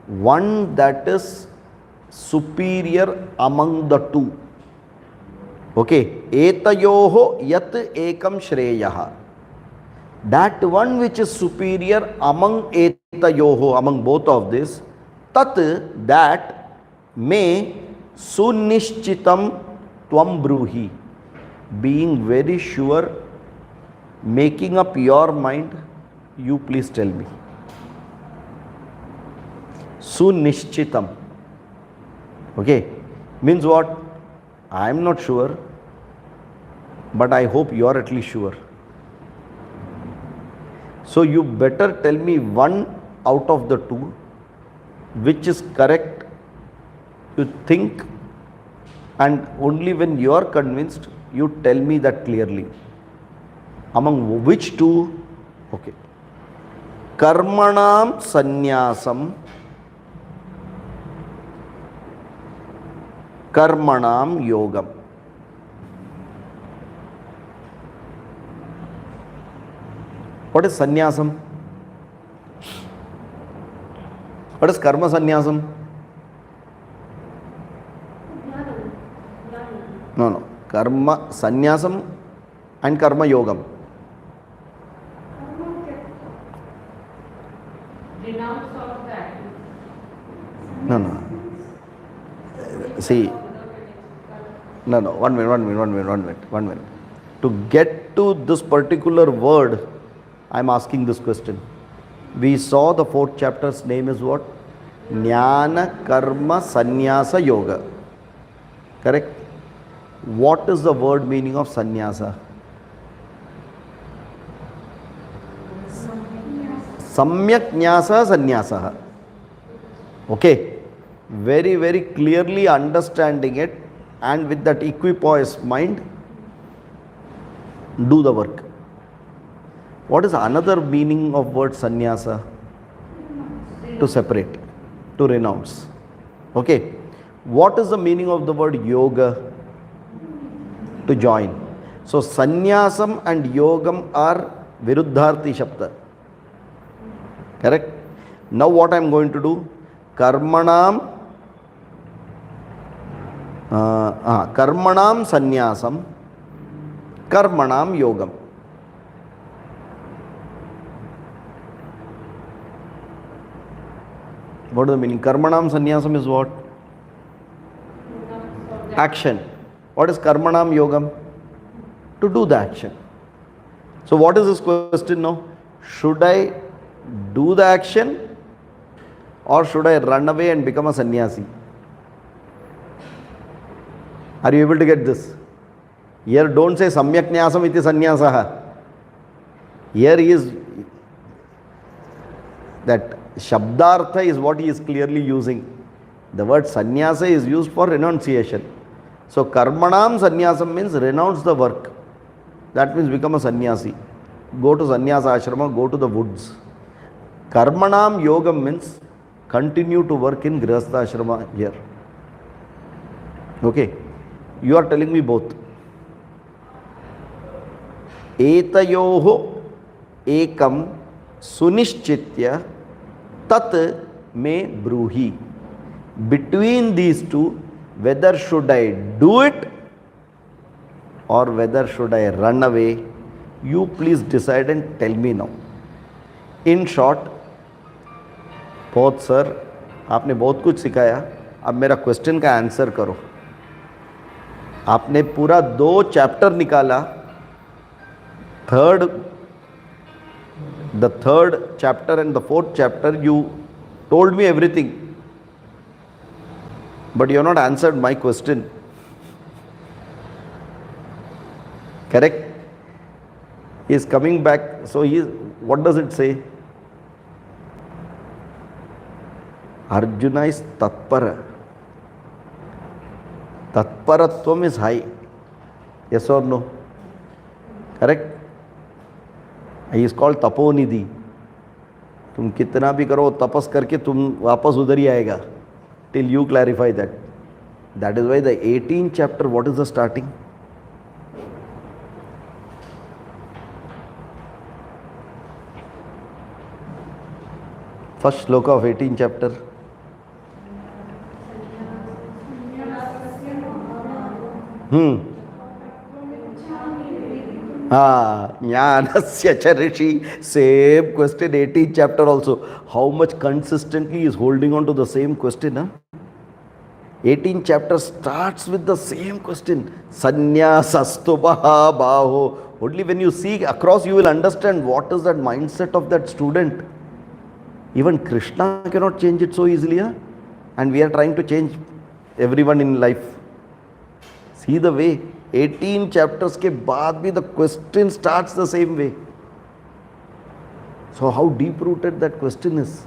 One that is superior among the two. Okay. Etayoho yat ekam shreyaha. That one which is superior among etayoho, among both of this, tat, that may sunishchitam tvam bruhi. Being very sure, making up your mind, you please tell me. Sunishchitam. Okay. Means what? I am not sure, but I hope you are at least sure. So you better tell me one out of the two which is correct, you think, and only when you are convinced, you tell me that clearly. Among which two? Okay. Karmanam sannyasam Karmanam yogam. What is sannyasam? What is karma sannyasam? No. Karma sannyasam and karma yogam. Renounce all of that. No. See. No. One minute. To get to this particular word, I am asking this question. We saw the fourth chapter's name is what? Jnana Karma Sannyasa Yoga. Correct? What is the word meaning of sannyasa? Samyak Jnasa Sannyasa. Okay. Very, very clearly understanding it, and with that equipoise mind, do the work. What is another meaning of word sannyasa? To separate, to renounce. Okay. What is the meaning of the word yoga? To join. So sannyasam and yogam are viruddharthi shabda. Correct? Now what I am going to do? Karmanam sannyasam, karmanam yogam. What is the meaning? Karmanam sannyasam is what? Action. What is karmanam yogam? To do the action. So what is this question now? Should I do the action or should I run away and become a sannyasi? Are you able to get this? Here don't say samyak nyasam iti sannyasaha. Here he is, that shabdartha is what he is clearly using. The word sannyasa is used for renunciation. So karmanam sannyasam means renounce the work. That means become a sannyasi. Go to sannyasa ashrama, go to the woods. Karmanam yogam means continue to work in grihastha ashrama here. Okay. You are telling me both. Etayoho ekam sunishchitya tat me bruhi. Between these two, whether should I do it or whether should I run away, you please decide and tell me now. In short, बहुत sir आपने बहुत कुछ सिखाया, अब मेरा question का answer करो. आपने पूरा 2 चैप्टर निकाला. The third chapter and the 4th chapter, you told me everything, but you have not answered my question. Correct? He is coming back. So what does it say? Arjuna is tatpara. Tatparatvam is high. Yes or no? Correct? He is called taponidhi. तुम कितना भी करो तपस करके तुम वापस उधर ही आएगा. Till you clarify that. That is why the 18th chapter, what is the starting? First shloka of 18th chapter. Jnanasya charishi. Same question, 18th chapter also. How much consistently is holding on to the same question? Huh? 18th chapter starts with the same question. Sannyasasthu baho. Only when you see across, you will understand what is that mindset of that student. Even Krishna cannot change it so easily. Huh? And we are trying to change everyone in life. See the way. 18 chapters के बाद भी the question starts the same way. So how deep rooted that question is?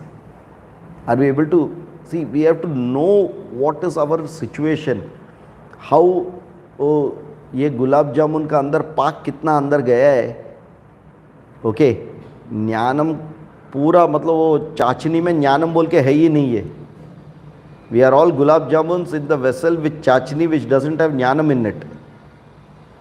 Are we able to see? We have to know what is our situation. How ये गुलाब जामुन का अंदर पाक कितना अंदर गया है. ओके, ज्ञानम पूरा मतलब वो चाचनी में ज्ञानम बोल के है ही नहीं है. We are all gulab jamuns in the vessel with chachni which doesn't have jnanam in it.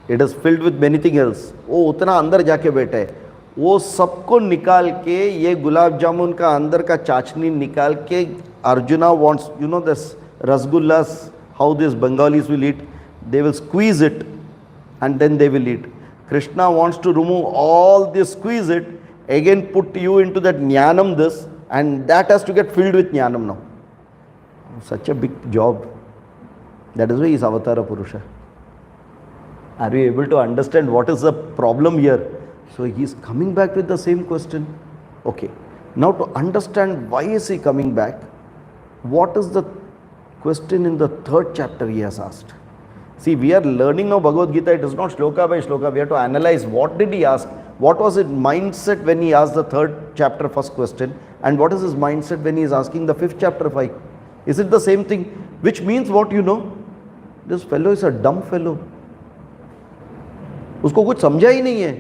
It is filled with many things else. वो उतना अंदर जाके बैठा है. वो सबको निकाल के ये गुलाब जामुन का अंदर का चाचनी निकाल के Arjuna wants, you know this rasgullas, how these Bengalis will eat. They will squeeze it and then they will eat. Krishna wants to remove all this, squeeze it, again put you into that jnanam this, and that has to get filled with jnanam now. Such a big job. That is why he is Avatara Purusha. Are we able to understand what is the problem here? So he is coming back with the same question. Okay. Now to understand why is he coming back, what is the question in the 3rd chapter he has asked? See, we are learning now Bhagavad Gita. It is not shloka by shloka. We have to analyze what did he ask. What was his mindset when he asked the 3rd chapter first question, and what is his mindset when he is asking the 5th chapter 5? Is it the same thing? Which means what, you know? This fellow is a dumb fellow. उसको कुछ समझा ही नहीं है.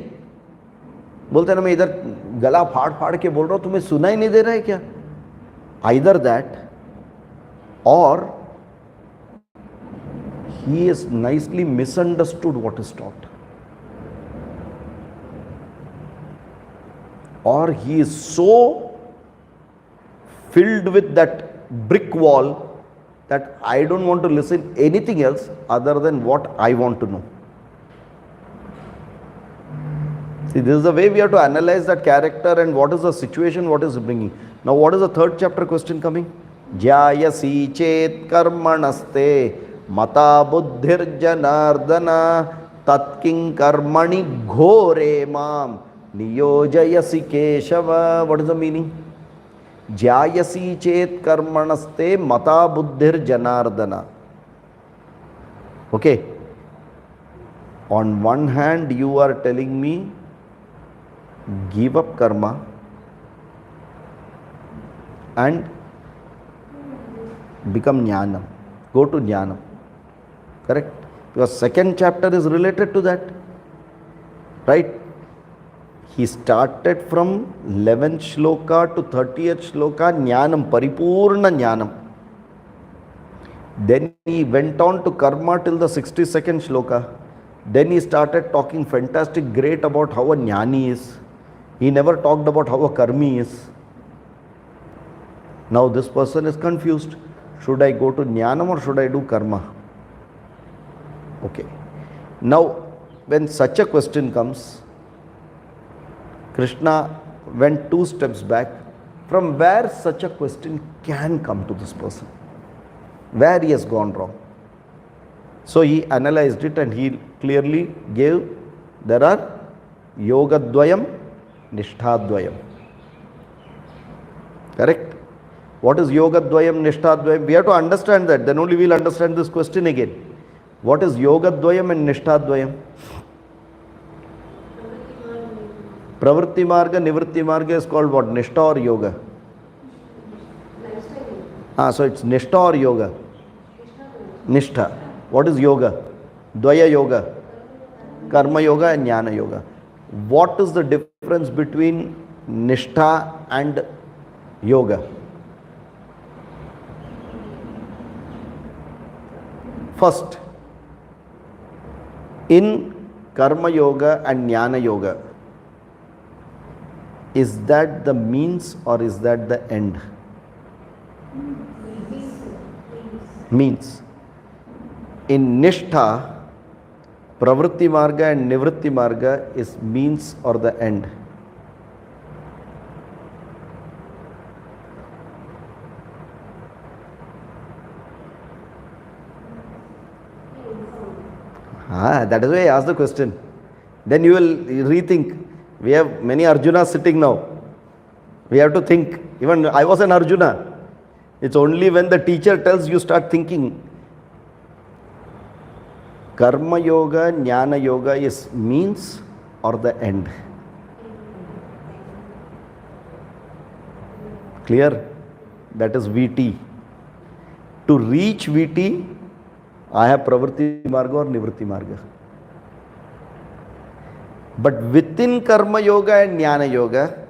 बोलते ना मैं इधर गला फाड़ फाड़ के बोल रहा हूँ, तुम्हें सुना ही नहीं दे रहा है क्या? Either that or he has nicely misunderstood what is taught. Or he is so filled with that brick wall that I don't want to listen anything else other than what I want to know. See, this is the way we have to analyze that character and what is the situation, what is bringing. Now, what is the third chapter question coming? Jayasi chet karmanaste mata buddhir janardana tatking karmani ghore mam niyojayasi keshava. What is the meaning? Jayasi chet karmanaste mata buddhir janardana. Okay. On one hand, you are telling me, give up karma and become jnanam. Go to jnanam. Correct? Because second chapter is related to that. Right? He started from 11th shloka to 30th shloka, jnanam, paripurna jnanam. Then he went on to karma till the 62nd shloka. Then he started talking fantastic, great about how a jnani is. He never talked about how a karmi is. Now this person is confused. Should I go to jnanam or should I do karma? Okay. Now, when such a question comes, Krishna went 2 steps back from where such a question can come to this person, where he has gone wrong. So he analyzed it and he clearly gave, there are yoga dvayam, nishtha dvayam. Correct? What is yoga dvayam, nishtha dvayam? We have to understand that, then only we will understand this question again. What is yoga dvayam and nishtha dvayam? Pravritti marga, nivritti marga is called what? Nishtha or yoga? So it's nishtha or yoga? Nishtha. What is yoga? Dvaya yoga, karma yoga and jnana yoga. What is the difference between nishtha and yoga? First, in karma yoga and jnana yoga, is that the means or is that the end? Means. In nishtha, pravritti marga and nivritti marga is means or the end. That is why I asked the question. Then you will rethink. We have many Arjunas sitting now. We have to think. Even I was an Arjuna. It's only when the teacher tells you start thinking. Karma yoga, jnana yoga is means or the end. Clear? That is VT. To reach VT, I have pravritti marga or nivritti marga. But within karma yoga and jnana yoga,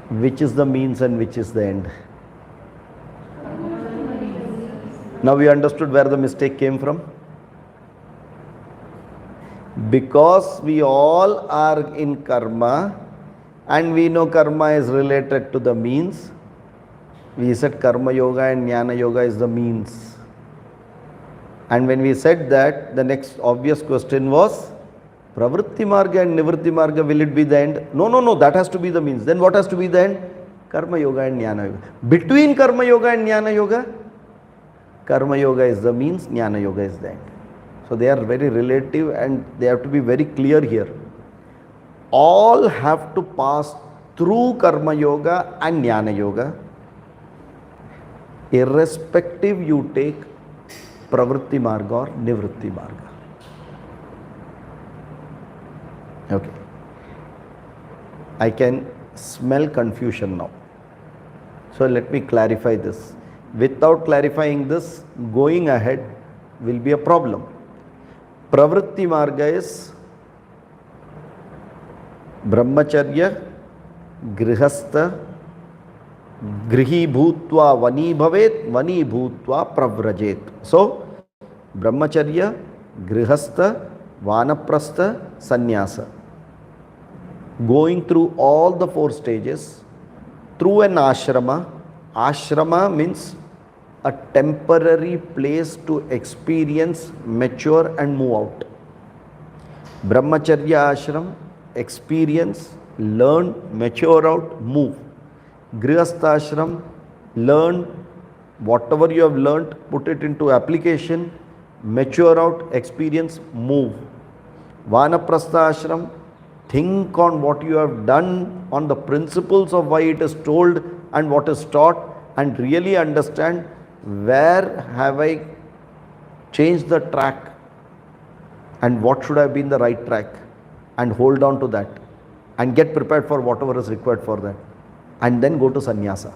which is the means and which is the end? Now we understood where the mistake came from. Because we all are in karma and we know karma is related to the means, we said karma yoga and jnana yoga is the means. And when we said that, the next obvious question was, pravritti marga and nivritti marga, will it be the end? No, that has to be the means. Then what has to be the end? Karma yoga and jnana yoga. Between karma yoga and jnana yoga, karma yoga is the means, jnana yoga is the end. So they are very relative and they have to be very clear here. All have to pass through karma yoga and jnana yoga, irrespective you take pravritti marga or nivritti marga. Okay. I can smell confusion now. So let me clarify this. Without clarifying this, going ahead will be a problem. Pravritti marga is brahmacharya, grihastha, grihi bhutva vani bhavet, vani bhutva pravrajet. So, Brahmacharya, Grihastha, Vanaprastha, Sannyasa. Going through all the 4 stages through an ashrama. Ashrama means a temporary place to experience, mature and move out. Brahmacharya ashram, experience, learn, mature out, move. Grihastha ashram, learn whatever you have learnt, put it into application, mature out, experience, move. Vanaprastha ashram, think on what you have done, on the principles of why it is told and what is taught, and really understand where have I changed the track and what should have been the right track, and hold on to that and get prepared for whatever is required for that, and then go to sannyasa.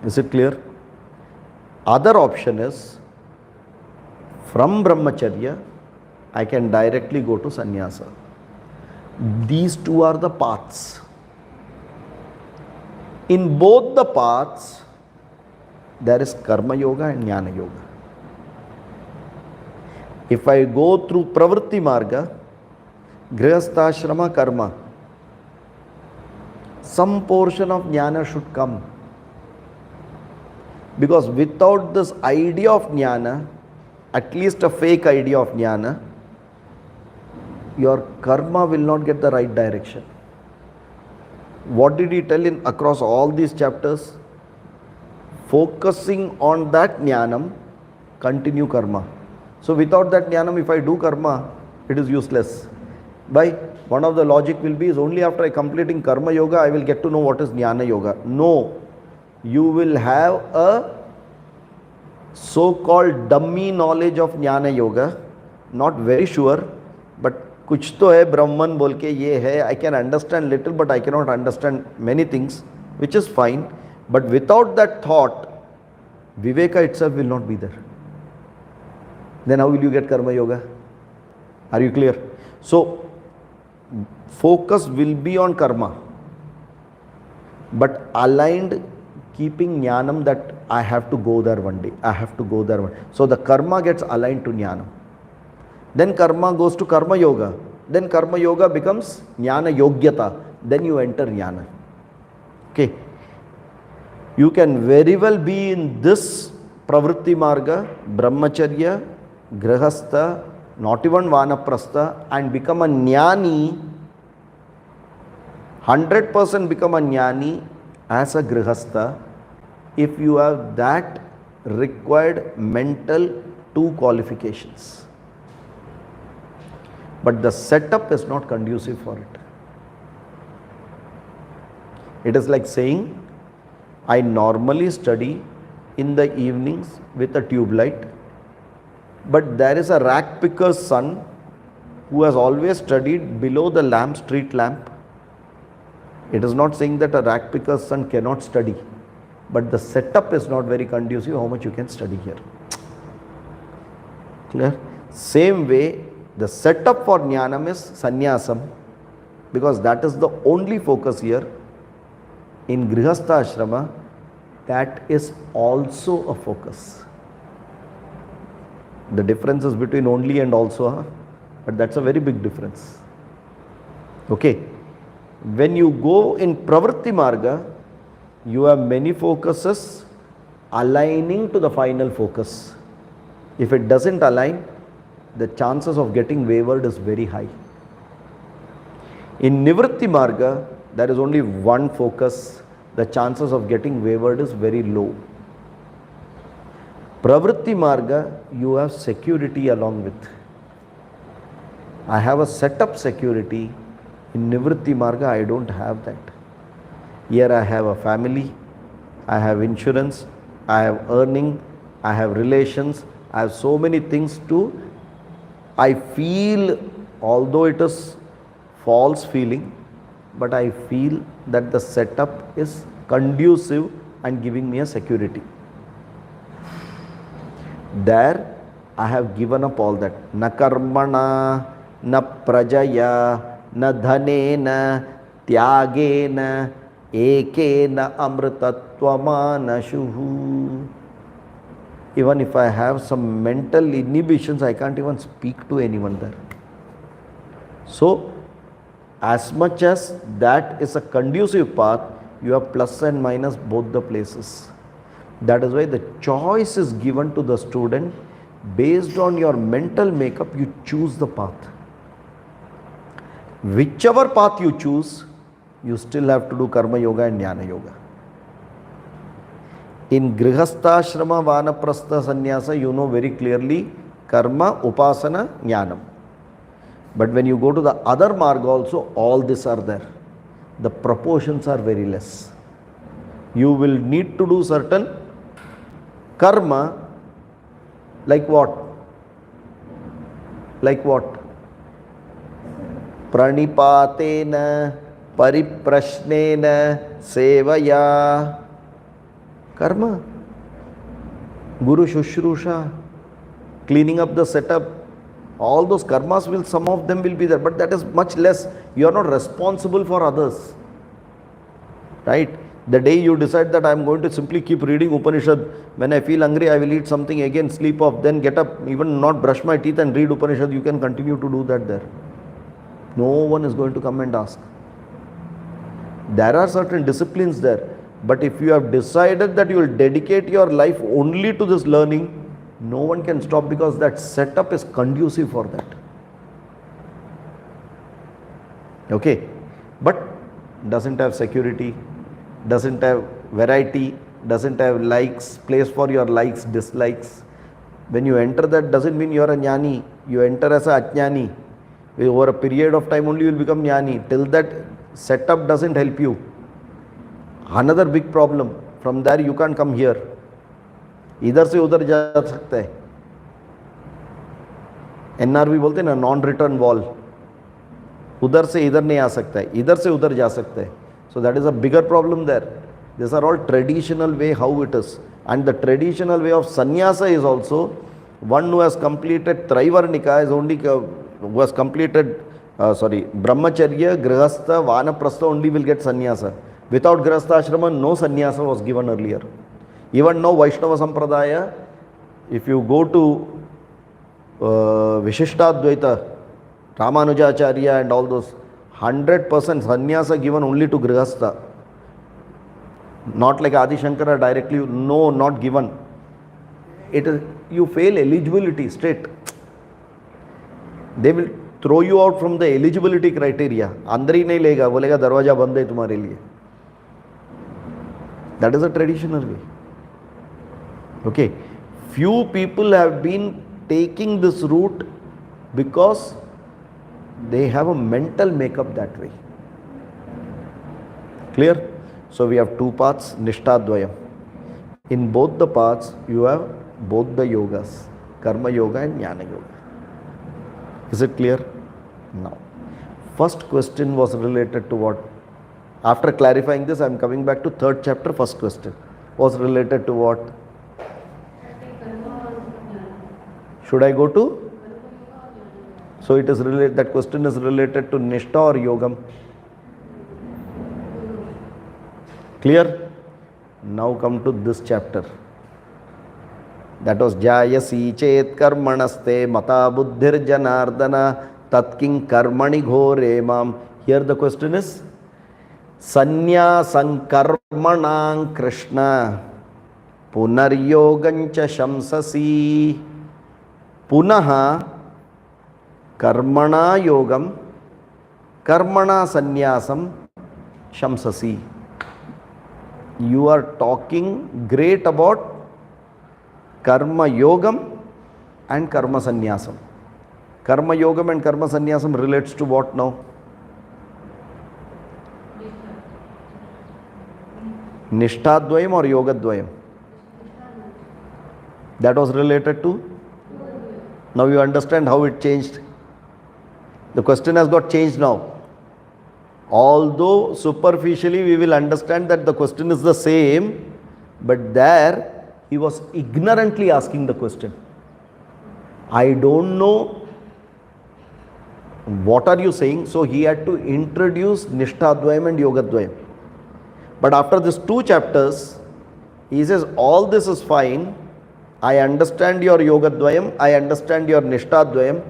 Is it clear? Other option is from brahmacharya I can directly go to sannyasa. These 2 are the paths. In both the paths, there is karma yoga and jnana yoga. If I go through pravritti marga, grihastha karma, some portion of jnana should come. Because without this idea of jnana, at least a fake idea of jnana, your karma will not get the right direction. What did he tell in across all these chapters? Focusing on that jnanam, continue karma. So without that jnanam, if I do karma, it is useless. By one of the logic will be is only after I completing karma yoga, I will get to know what is jnana yoga. No, you will have a so-called dummy knowledge of jnana yoga, not very sure, but कुछ तो है ब्रह्मन बोल के ये है, I can understand little but I cannot understand many things, which is fine, but without that thought, Viveka itself will not be there. Then how will you get karma yoga? Are you clear? So, focus will be on karma, but aligned, keeping jnanam that I have to go there one day, I have to go there one day. So the karma gets aligned to jnanam. Then karma goes to karma yoga. Then karma yoga becomes jnana yogyata. Then you enter jnana. Okay. You can very well be in this pravritti marga, brahmacharya, grihastha, not even vanaprastha, and become a jnani, 100% become a jnani as a grihastha, if you have that required mental 2 qualifications. But the setup is not conducive for it. It is like saying, I normally study in the evenings with a tube light, but there is a rack picker's son who has always studied below the lamp, street lamp. It is not saying that a rack picker's son cannot study, but the setup is not very conducive how much you can study here. Clear? Same way, the setup for jnanam is sannyasam, because that is the only focus here. In grihastha ashrama, that is also a focus. The difference is between only and also, but that's a very big difference. Okay. When you go in pravritti marga, you have many focuses aligning to the final focus. If it doesn't align, the chances of getting wavered is very high. In nivritti marga, there is only one focus. The chances of getting wavered is very low. Pravritti marga, you have security along with. I have a setup security. In nivritti marga, I don't have that. Here I have a family, I have insurance, I have earning, I have relations, I have so many things to. I feel, although it is false feeling, but I feel that the setup is conducive and giving me a security. There I have given up all that. Na karmana, na prajaya, na dhanena, tyagena, ekena amritatvama nashuhu. Even if I have some mental inhibitions, I can't even speak to anyone there. So, as much as that is a conducive path, you have plus and minus both the places. That is why the choice is given to the student. Based on your mental makeup, you choose the path. Whichever path you choose, you still have to do karma yoga and jnana yoga. In grihastha-ashrama, vanaprastha, sannyasa, you know very clearly karma, upasana, jnanam. But when you go to the other marga also, all these are there. The proportions are very less. You will need to do certain karma, like what? Like what? Pranipatena, pariprashnena, sevaya. Karma. Guru Shushrusha, cleaning up the setup. All those karmas will, some of them will be there, but that is much less. You are not responsible for others. Right? The day you decide that I am going to simply keep reading Upanishad, when I feel hungry, I will eat something, again sleep off, then get up, even not brush my teeth and read Upanishad, you can continue to do that there. No one is going to come and ask. There are certain disciplines there, but if you have decided that you will dedicate your life only to this learning, no one can stop, because that setup is conducive for that. Okay, but doesn't have security, doesn't have variety, doesn't have likes, place for your likes, dislikes. When you enter that, doesn't mean you are a jnani. You enter as a ajnani. Over a period of time only you will become jnani. Till that setup doesn't help you. Another big problem. From there you can't come here. इधर से उधर जा सकता है. NRV बोलते हैं ना, non return wall. उधर से इधर नहीं आ सकता है, इधर से उधर जा सकता है. So that is a bigger problem there. These are all traditional way how it is. And the traditional way of sannyasa is also, one who has completed Traivarnika is only, who has completed, Brahmacharya, Grihastha, Vanaprastha only will get sannyasa. Without Grihastha ashrama, no sannyasa was given earlier. Even now Vaishnava Sampradaya, if you go to Vishishtadvaita, Ramanujacharya and all those, 100% sannyasa given only to Grihastha. Not like Adi Shankara directly, no, not given. It is, you fail eligibility straight. They will throw you out from the eligibility criteria. Andar hi nahi lega, bolega darwaja band hai tumhare liye. That is a traditional way. Okay. Few people have been taking this route because they have a mental makeup that way. Clear? So we have two paths, Nishtadvayam. In both the paths, you have both the yogas, Karma Yoga and Jnana Yoga. Is it clear? Now, first question was related to what? After clarifying this, I am coming back to third chapter, first question. Was related to what? Should I go to? So it is related, that question is related to Nishtha or Yogam. Clear? Now come to this chapter. That was Jayasi Chet Karmanaste Mata Buddhir Janardana Tatking Karmani Ghore Mam. Here the question is Sanyasang Karmanang Krishna Punaryogancha Shamsasi Punaha Karmana Yogam Karmana Sanyasam Shamsasi. You are talking great about Karma Yogam and Karma Sannyasam. Karma Yogam and Karma Sannyasam relates to what now? Nishtadvayam or Yogadvayam? That was related to? Now you understand how it changed. The question has got changed now. Although superficially we will understand that the question is the same, but there he was ignorantly asking the question. I don't know what are you saying, so he had to introduce Nishtadvayam and Yogadvayam. But after these two chapters, he says all this is fine, I understand your yoga dvayam, I understand your nishtha dvayam.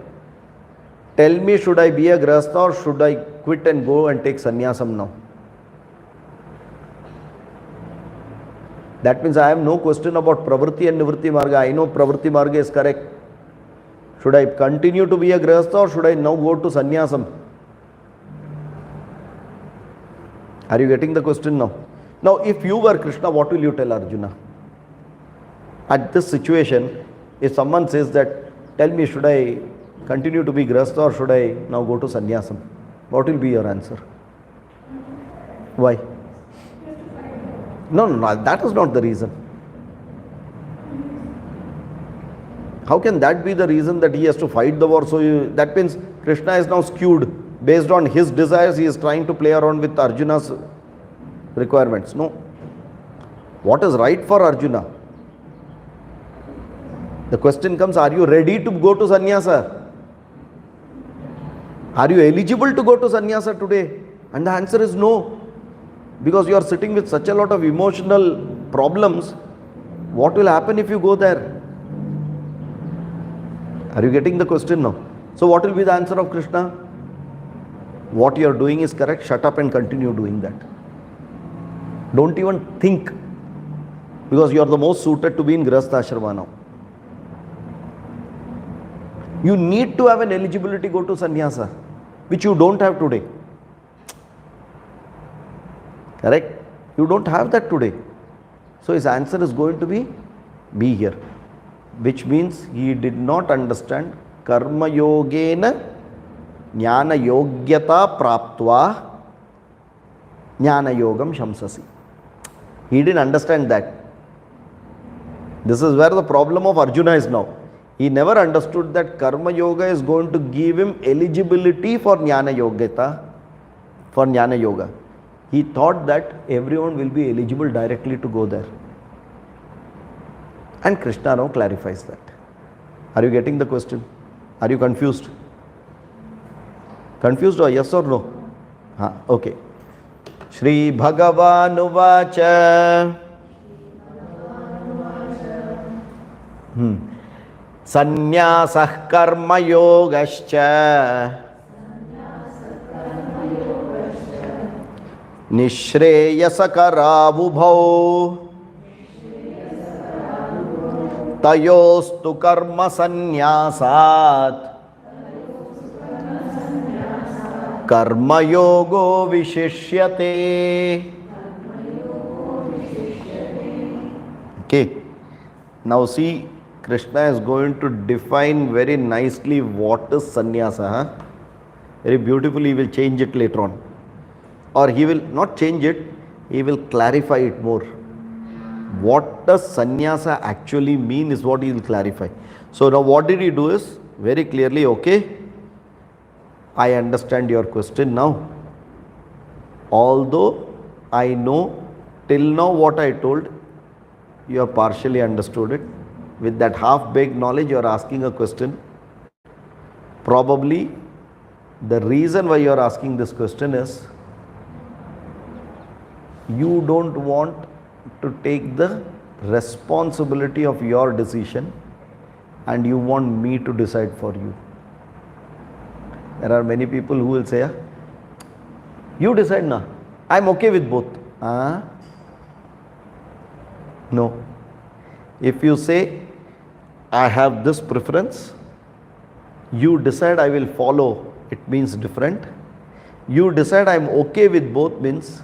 Tell me, should I be a grahastha or should I quit and go and take sannyasam now? That means I have no question about pravritti and nivritti marga. I know pravritti marga is correct. Should I continue to be a grahastha or should I now go to sannyasam? Are you getting the question now? Now, if you were Krishna, what will you tell Arjuna? At this situation, if someone says that, tell me, should I continue to be grahastha or should I now go to sannyasam? What will be your answer? Why? No, that is not the reason. How can that be the reason that he has to fight the war? So that means Krishna is now skewed. Based on his desires, he is trying to play around with Arjuna's requirements. No. What is right for Arjuna? The question comes, are you ready to go to sannyasa? Are you eligible to go to sannyasa today? And the answer is no. Because you are sitting with such a lot of emotional problems. What will happen if you go there? Are you getting the question now? So what will be the answer of Krishna? What you are doing is correct. Shut up and continue doing that. Don't even think. Because you are the most suited to be in Grihastha Ashrama now. You need to have an eligibility to go to sannyasa, which you don't have today. Correct? You don't have that today. So his answer is going to be here. Which means he did not understand karma yogena jnana yogyata praptva jnana yogam shamsasi. He didn't understand that. This is where the problem of Arjuna is now. He never understood that karma yoga is going to give him eligibility for jnana yogata, for jnana yoga. He thought that everyone will be eligible directly to go there. And Krishna now clarifies that. Are you getting the question? Are you confused? Confused or yes or no? Okay. Shri Bhagavan Uvacha Sannyasah karma yogascha Nishreyasakaravubhau Tayostu karma sannyasat Karma yogo vishishyate. Okay. Now see, Krishna is going to define very nicely what is sannyasa. Very beautifully he will change it later on. Or he will not change it, he will clarify it more. What does sannyasa actually mean is what he will clarify. So now what did he do is, very clearly, okay, I understand your question now. Although I know till now what I told, you have partially understood it. With that half-baked knowledge, you are asking a question. Probably the reason why you are asking this question is you don't want to take the responsibility of your decision and you want me to decide for you. There are many people who will say, you decide na, I am okay with both. No. If you say, I have this preference, you decide I will follow, it means different. You decide I am okay with both means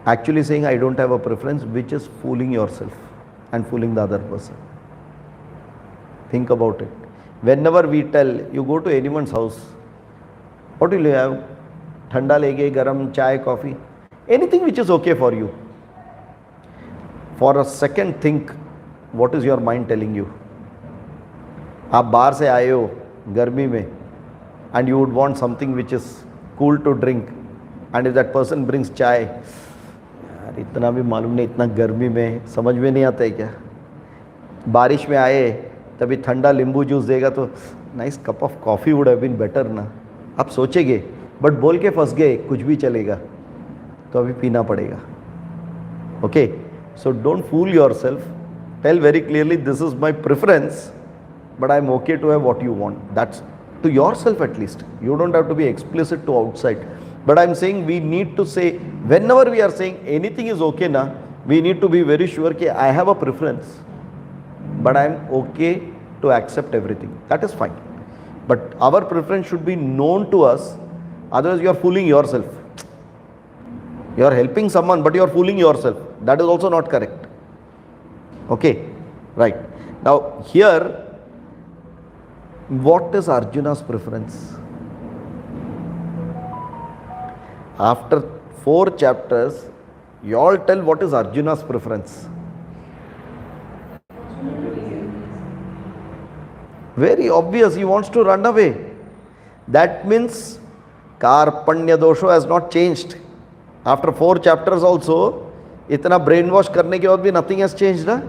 actually saying I don't have a preference, which is fooling yourself and fooling the other person. Think about it. Whenever we tell, you go to anyone's house, what will you have? Thanda lege, garam, chai, coffee, anything which is okay for you. For a second think, what is your mind telling you? आप बाहर से आए हो गर्मी में and you would want something which is cool to drink, and if that person brings chai, यार इतना भी मालूम नहीं, इतना गर्मी में समझ में नहीं आता है क्या? बारिश में आए तभी ठंडा नींबू जूस देगा तो nice cup of coffee would have been better ना. आप सोचेंगे बट बोल के फंस गए, कुछ भी चलेगा तो अभी पीना पड़ेगा. Okay, so don't fool yourself. tell very clearly, this is my preference, but I'm okay to have what you want. That's to yourself at least. You don't have to be explicit to outside. But I'm saying we need to say, whenever we are saying anything is okay na, we need to be very sure that I have a preference, but I'm okay to accept everything. That is fine. But our preference should be known to us, otherwise you are fooling yourself. You are helping someone, but you are fooling yourself. That is also not correct. Okay, right. Now here, what is Arjuna's preference? After 4 chapters, you all tell what is Arjuna's preference. Very obvious, he wants to run away. That means Karpanya dosha has not changed. After 4 chapters also, itna brainwash karne ke baad bhi nothing has changed. Na?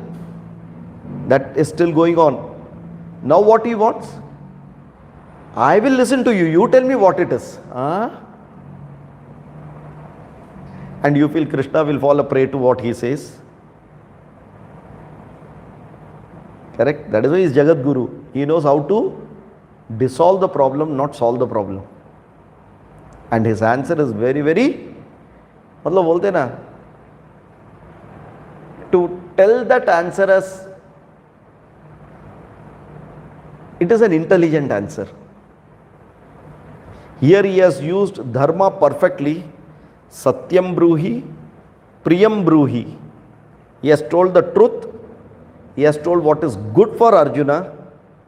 That is still going on. Now what he wants? I will listen to you. You tell me what it is. And you feel Krishna will fall a prey to what he says. Correct? That is why he is Jagat Guru. He knows how to dissolve the problem, not solve the problem. And his answer is very, very, मतलब बोलते ना, to tell that answer as, it is an intelligent answer. Here he has used dharma perfectly. Satyam bruhi, priyam bruhi. He has told the truth. He has told what is good for Arjuna,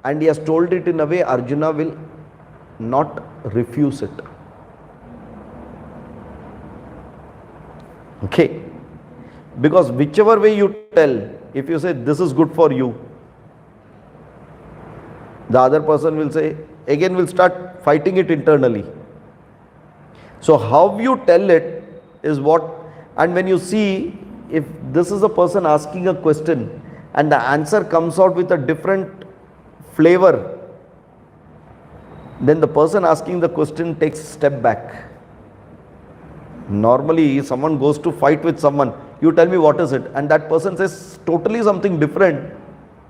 and he has told it in a way Arjuna will not refuse it. Okay. Because whichever way you tell, if you say this is good for you, the other person will say, again will start fighting it internally. So how you tell it is what, and when you see, if this is a person asking a question and the answer comes out with a different flavor, then the person asking the question takes a step back. Normally, someone goes to fight with someone, you tell me what is it, and that person says totally something different.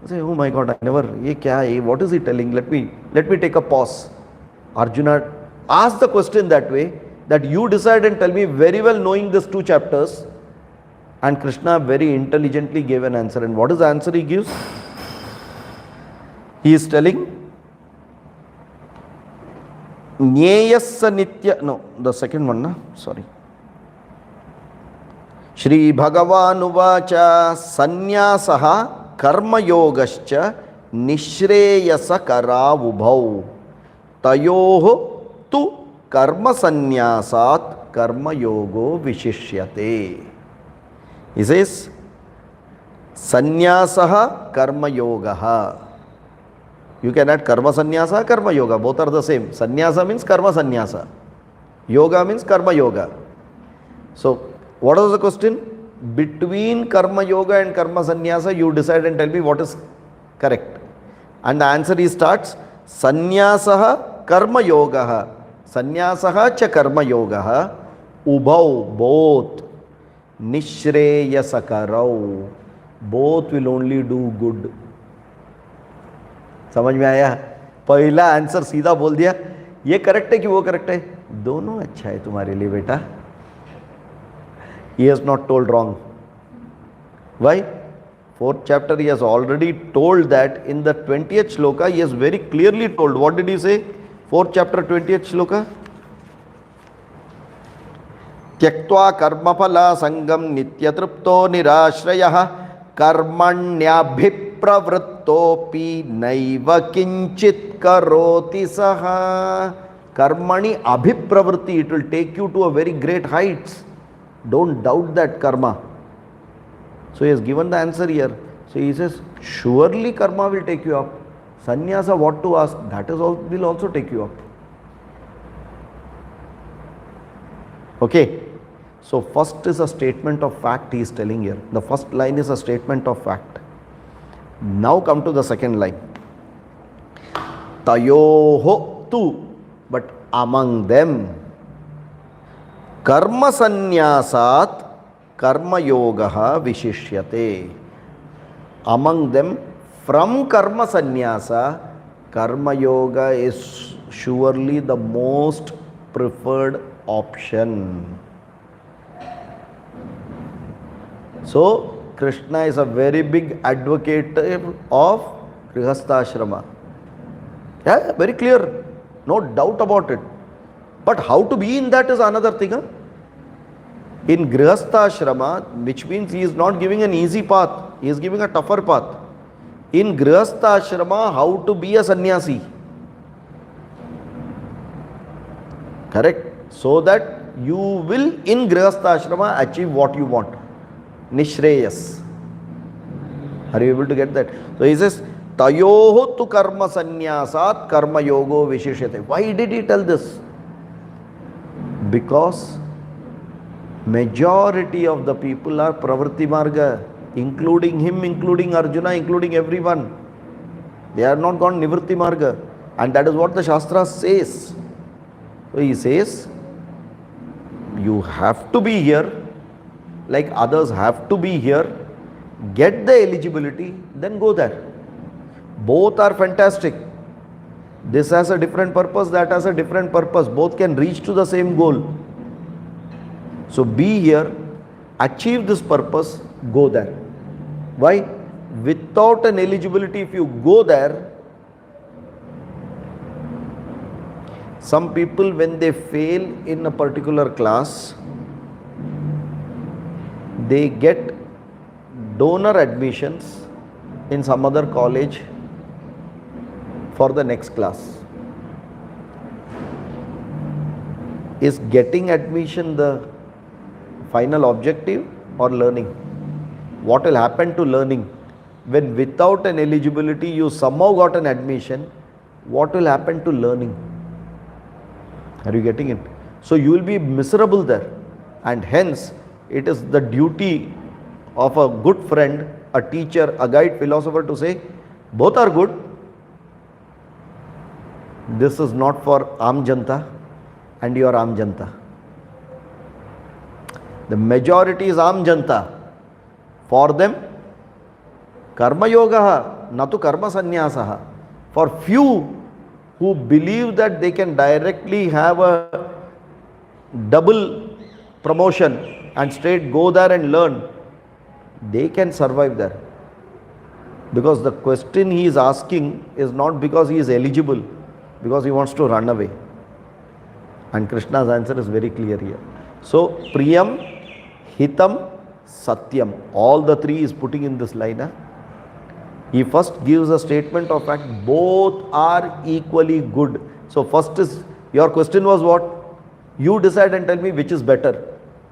I say, oh my God, I never, what is he telling? Let me take a pause. Arjuna asked the question that way, that you decide and tell me very well knowing these 2 chapters, and Krishna very intelligently gave an answer. And what is the answer he gives? He is telling, Nyeyassa Nitya, no, the second one, na? Sorry. Shri Bhagavan Uvacha Sanyasaha Karma Yogascha Nishreyasa Karavubhau Tayoho Tu Karma Sanyasat Karma Yogo Vishishyate. He says, Sanyasaha Karma Yogaha. You can add Karma Sanyasa, Karma Yoga. Both are the same. Sanyasa means Karma Sanyasa. Yoga means Karma Yoga. So, what was the question? Between Karma Yoga and Karma Sanyasa, you decide and tell me what is correct. And the answer he starts, Sanyasaha Karma Yogaha. Sanyasaha cha Karma Yogaha. Ubhau, both. Nishreyasakarav. Both will only do good. समझ में आया? पहला answer सीधा बोल दिया, ये correct है कि वो करेक्ट है? दोनों अच्छा है तुम्हारे लिए बेटा. He has not told wrong. Why? 4th chapter he has already told that. In the 20th shloka he has very clearly told. What did he say? 4th chapter 20th shloka. Tyaktva karmaphala sangam nityatripto nirashrayah karmanyabhipravrittopi naiva kinchit karoti saha. Karmani abhipravritti, it will take you to a very great heights. Don't doubt that karma. So he has given the answer here. So he says, surely karma will take you up. Sannyasa, what to ask? That is all, will also take you up. Okay. So first is a statement of fact he is telling here. The first line is a statement of fact. Now come to the second line. Tayoho tu, but among them. Karma sanyasat karma yogaha vishishyate. Among them, from karma sannyasa, karma yoga is surely the most preferred option. So, Krishna is a very big advocate of Grihastha-ashrama. Yeah, very clear. No doubt about it. But how to be in that is another thing. Huh? In Grihastha-ashrama, which means he is not giving an easy path, he is giving a tougher path. In Grihastha-ashrama, how to be a sannyasi. Correct? So that you will in Grihastha-ashrama achieve what you want. Nishreyas. Are you able to get that? So he says, Tayoho tu karma sannyasat karma yogo vishishyate. Why did he tell this? Because majority of the people are pravritti marga, including him, including Arjuna, including everyone. They are not gone nivritti marga. And that is what the Shastra says. So he says, you have to be here, like others have to be here, get the eligibility, then go there. Both are fantastic. This has a different purpose, that has a different purpose. Both can reach to the same goal. So be here, achieve this purpose, go there. Why? Without an eligibility, if you go there, some people when they fail in a particular class, they get donor admissions in some other college for the next class. Is getting admission the final objective or learning? What will happen to learning? When without an eligibility you somehow got an admission, what will happen to learning? Are you getting it? So you will be miserable there, and hence it is the duty of a good friend, a teacher, a guide, philosopher to say, both are good. This is not for Aam Janta and you are Aam Janta. The majority is Aam Janta. For them, Karma Yoga, natu Karma Sannyasa. For few who believe that they can directly have a double promotion and straight go there and learn, they can survive there. Because the question he is asking is not because he is eligible, because he wants to run away. And Krishna's answer is very clear here. So, Priyam, Hitam, Satyam, all the three is putting in this line. Huh? He first gives a statement of fact, both are equally good. So first is, your question was what? You decide and tell me which is better.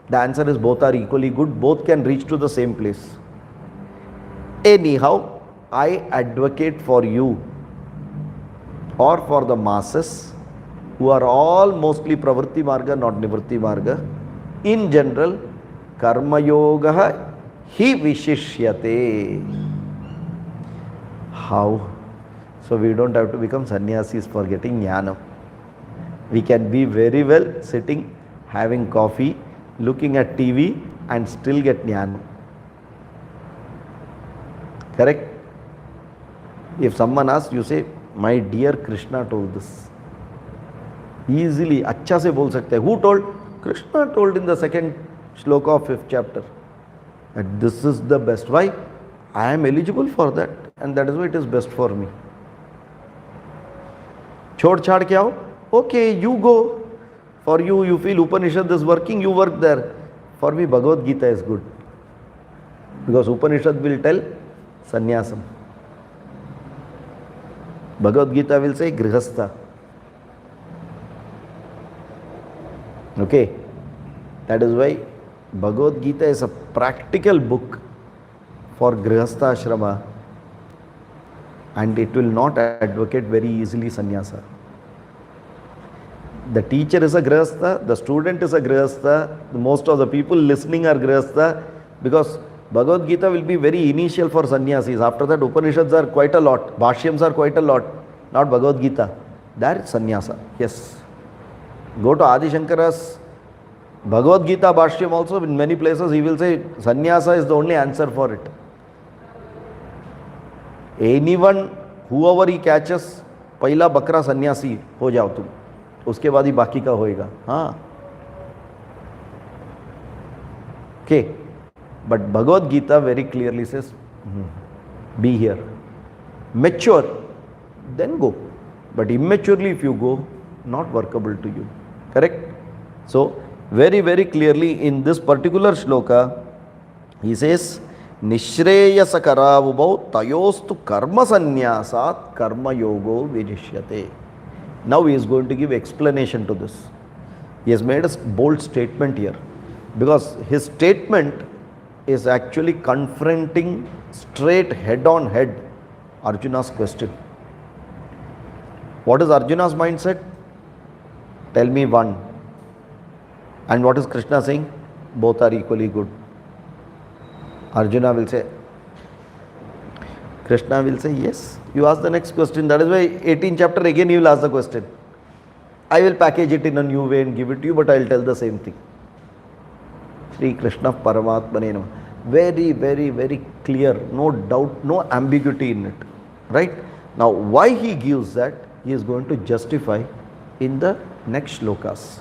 The answer is both are equally good, both can reach to the same place. Anyhow, I advocate for you or for the masses who are all mostly pravritti marga, not nivritti marga. In general, karma yoga hi vishishyate. How? So we don't have to become sannyasis for getting jnana. We can be very well sitting, having coffee, looking at TV and still get jnana. Correct? If someone asks, you say, my dear Krishna told this. Easily, अच्छा से बोल सकते हैं. Who told? Krishna told in the second Shloka of 5th chapter that this is the best. Why? I am eligible for that, and that is why it is best for me. Chhod chhad ke aao? Okay, you go. For you, you feel Upanishad is working, you work there. For me, Bhagavad Gita is good. Because Upanishad will tell sannyasam. Bhagavad Gita will say grihastha. Okay. That is why Bhagavad Gita is a practical book for grihastha ashrama, and it will not advocate very easily sannyasa. The teacher is a grihastha, the student is a grihastha, most of the people listening are grihastha, because Bhagavad Gita will be very initial for sannyasis. After that, Upanishads are quite a lot, Bhashyams are quite a lot, not Bhagavad Gita. That is sannyasa. Yes. Go to Adi Shankara's Bhagavad Gita Bhashyam also, in many places he will say sannyasa is the only answer for it. Anyone whoever he catches, पहला बकरा सन्यासी हो जाओ तुम, उसके बाद ही बाकी का होएगा. हाँ, okay. But Bhagavad Gita very clearly says, be here. Mature, then go. But immaturely if you go, not workable to you. Correct? So, very, very clearly in this particular shloka, he says, Nishreyasakaravubhau tayostu karma sanyasat karma yogo virishyate. Now he is going to give explanation to this. He has made a bold statement here, because his statement is actually confronting straight head on head Arjuna's question. What is Arjuna's mindset? Tell me one. And what is Krishna saying? Both are equally good. Arjuna will say, Krishna will say, yes. You ask the next question. That is why 18th chapter again he will ask the question. I will package it in a new way and give it to you, but I will tell the same thing. Sri Krishna Paramatmane Namaha. Very, very, very clear, no doubt, no ambiguity in it. Right? Now, why he gives that, he is going to justify in the next shlokas.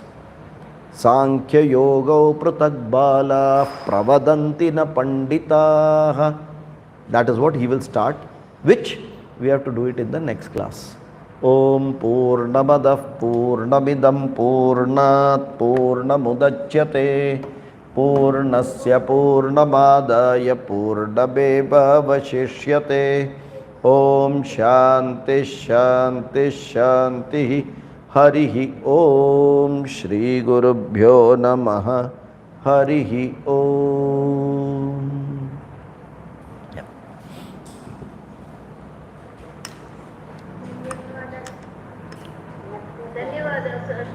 Sankhya yoga pratak bala pravadanti na panditaha. That is what he will start, which we have to do it in the next class. Om Purnamadav Purnamidam Purnat Purnamudachyate Purnasya Purnamadaya Purnameva Vashishyate. Om Shanti Shanti Shanti. Harihi Om. Shri Gurubhyo Namaha. Harihi Om. ಧನ್ಯವಾದ sir.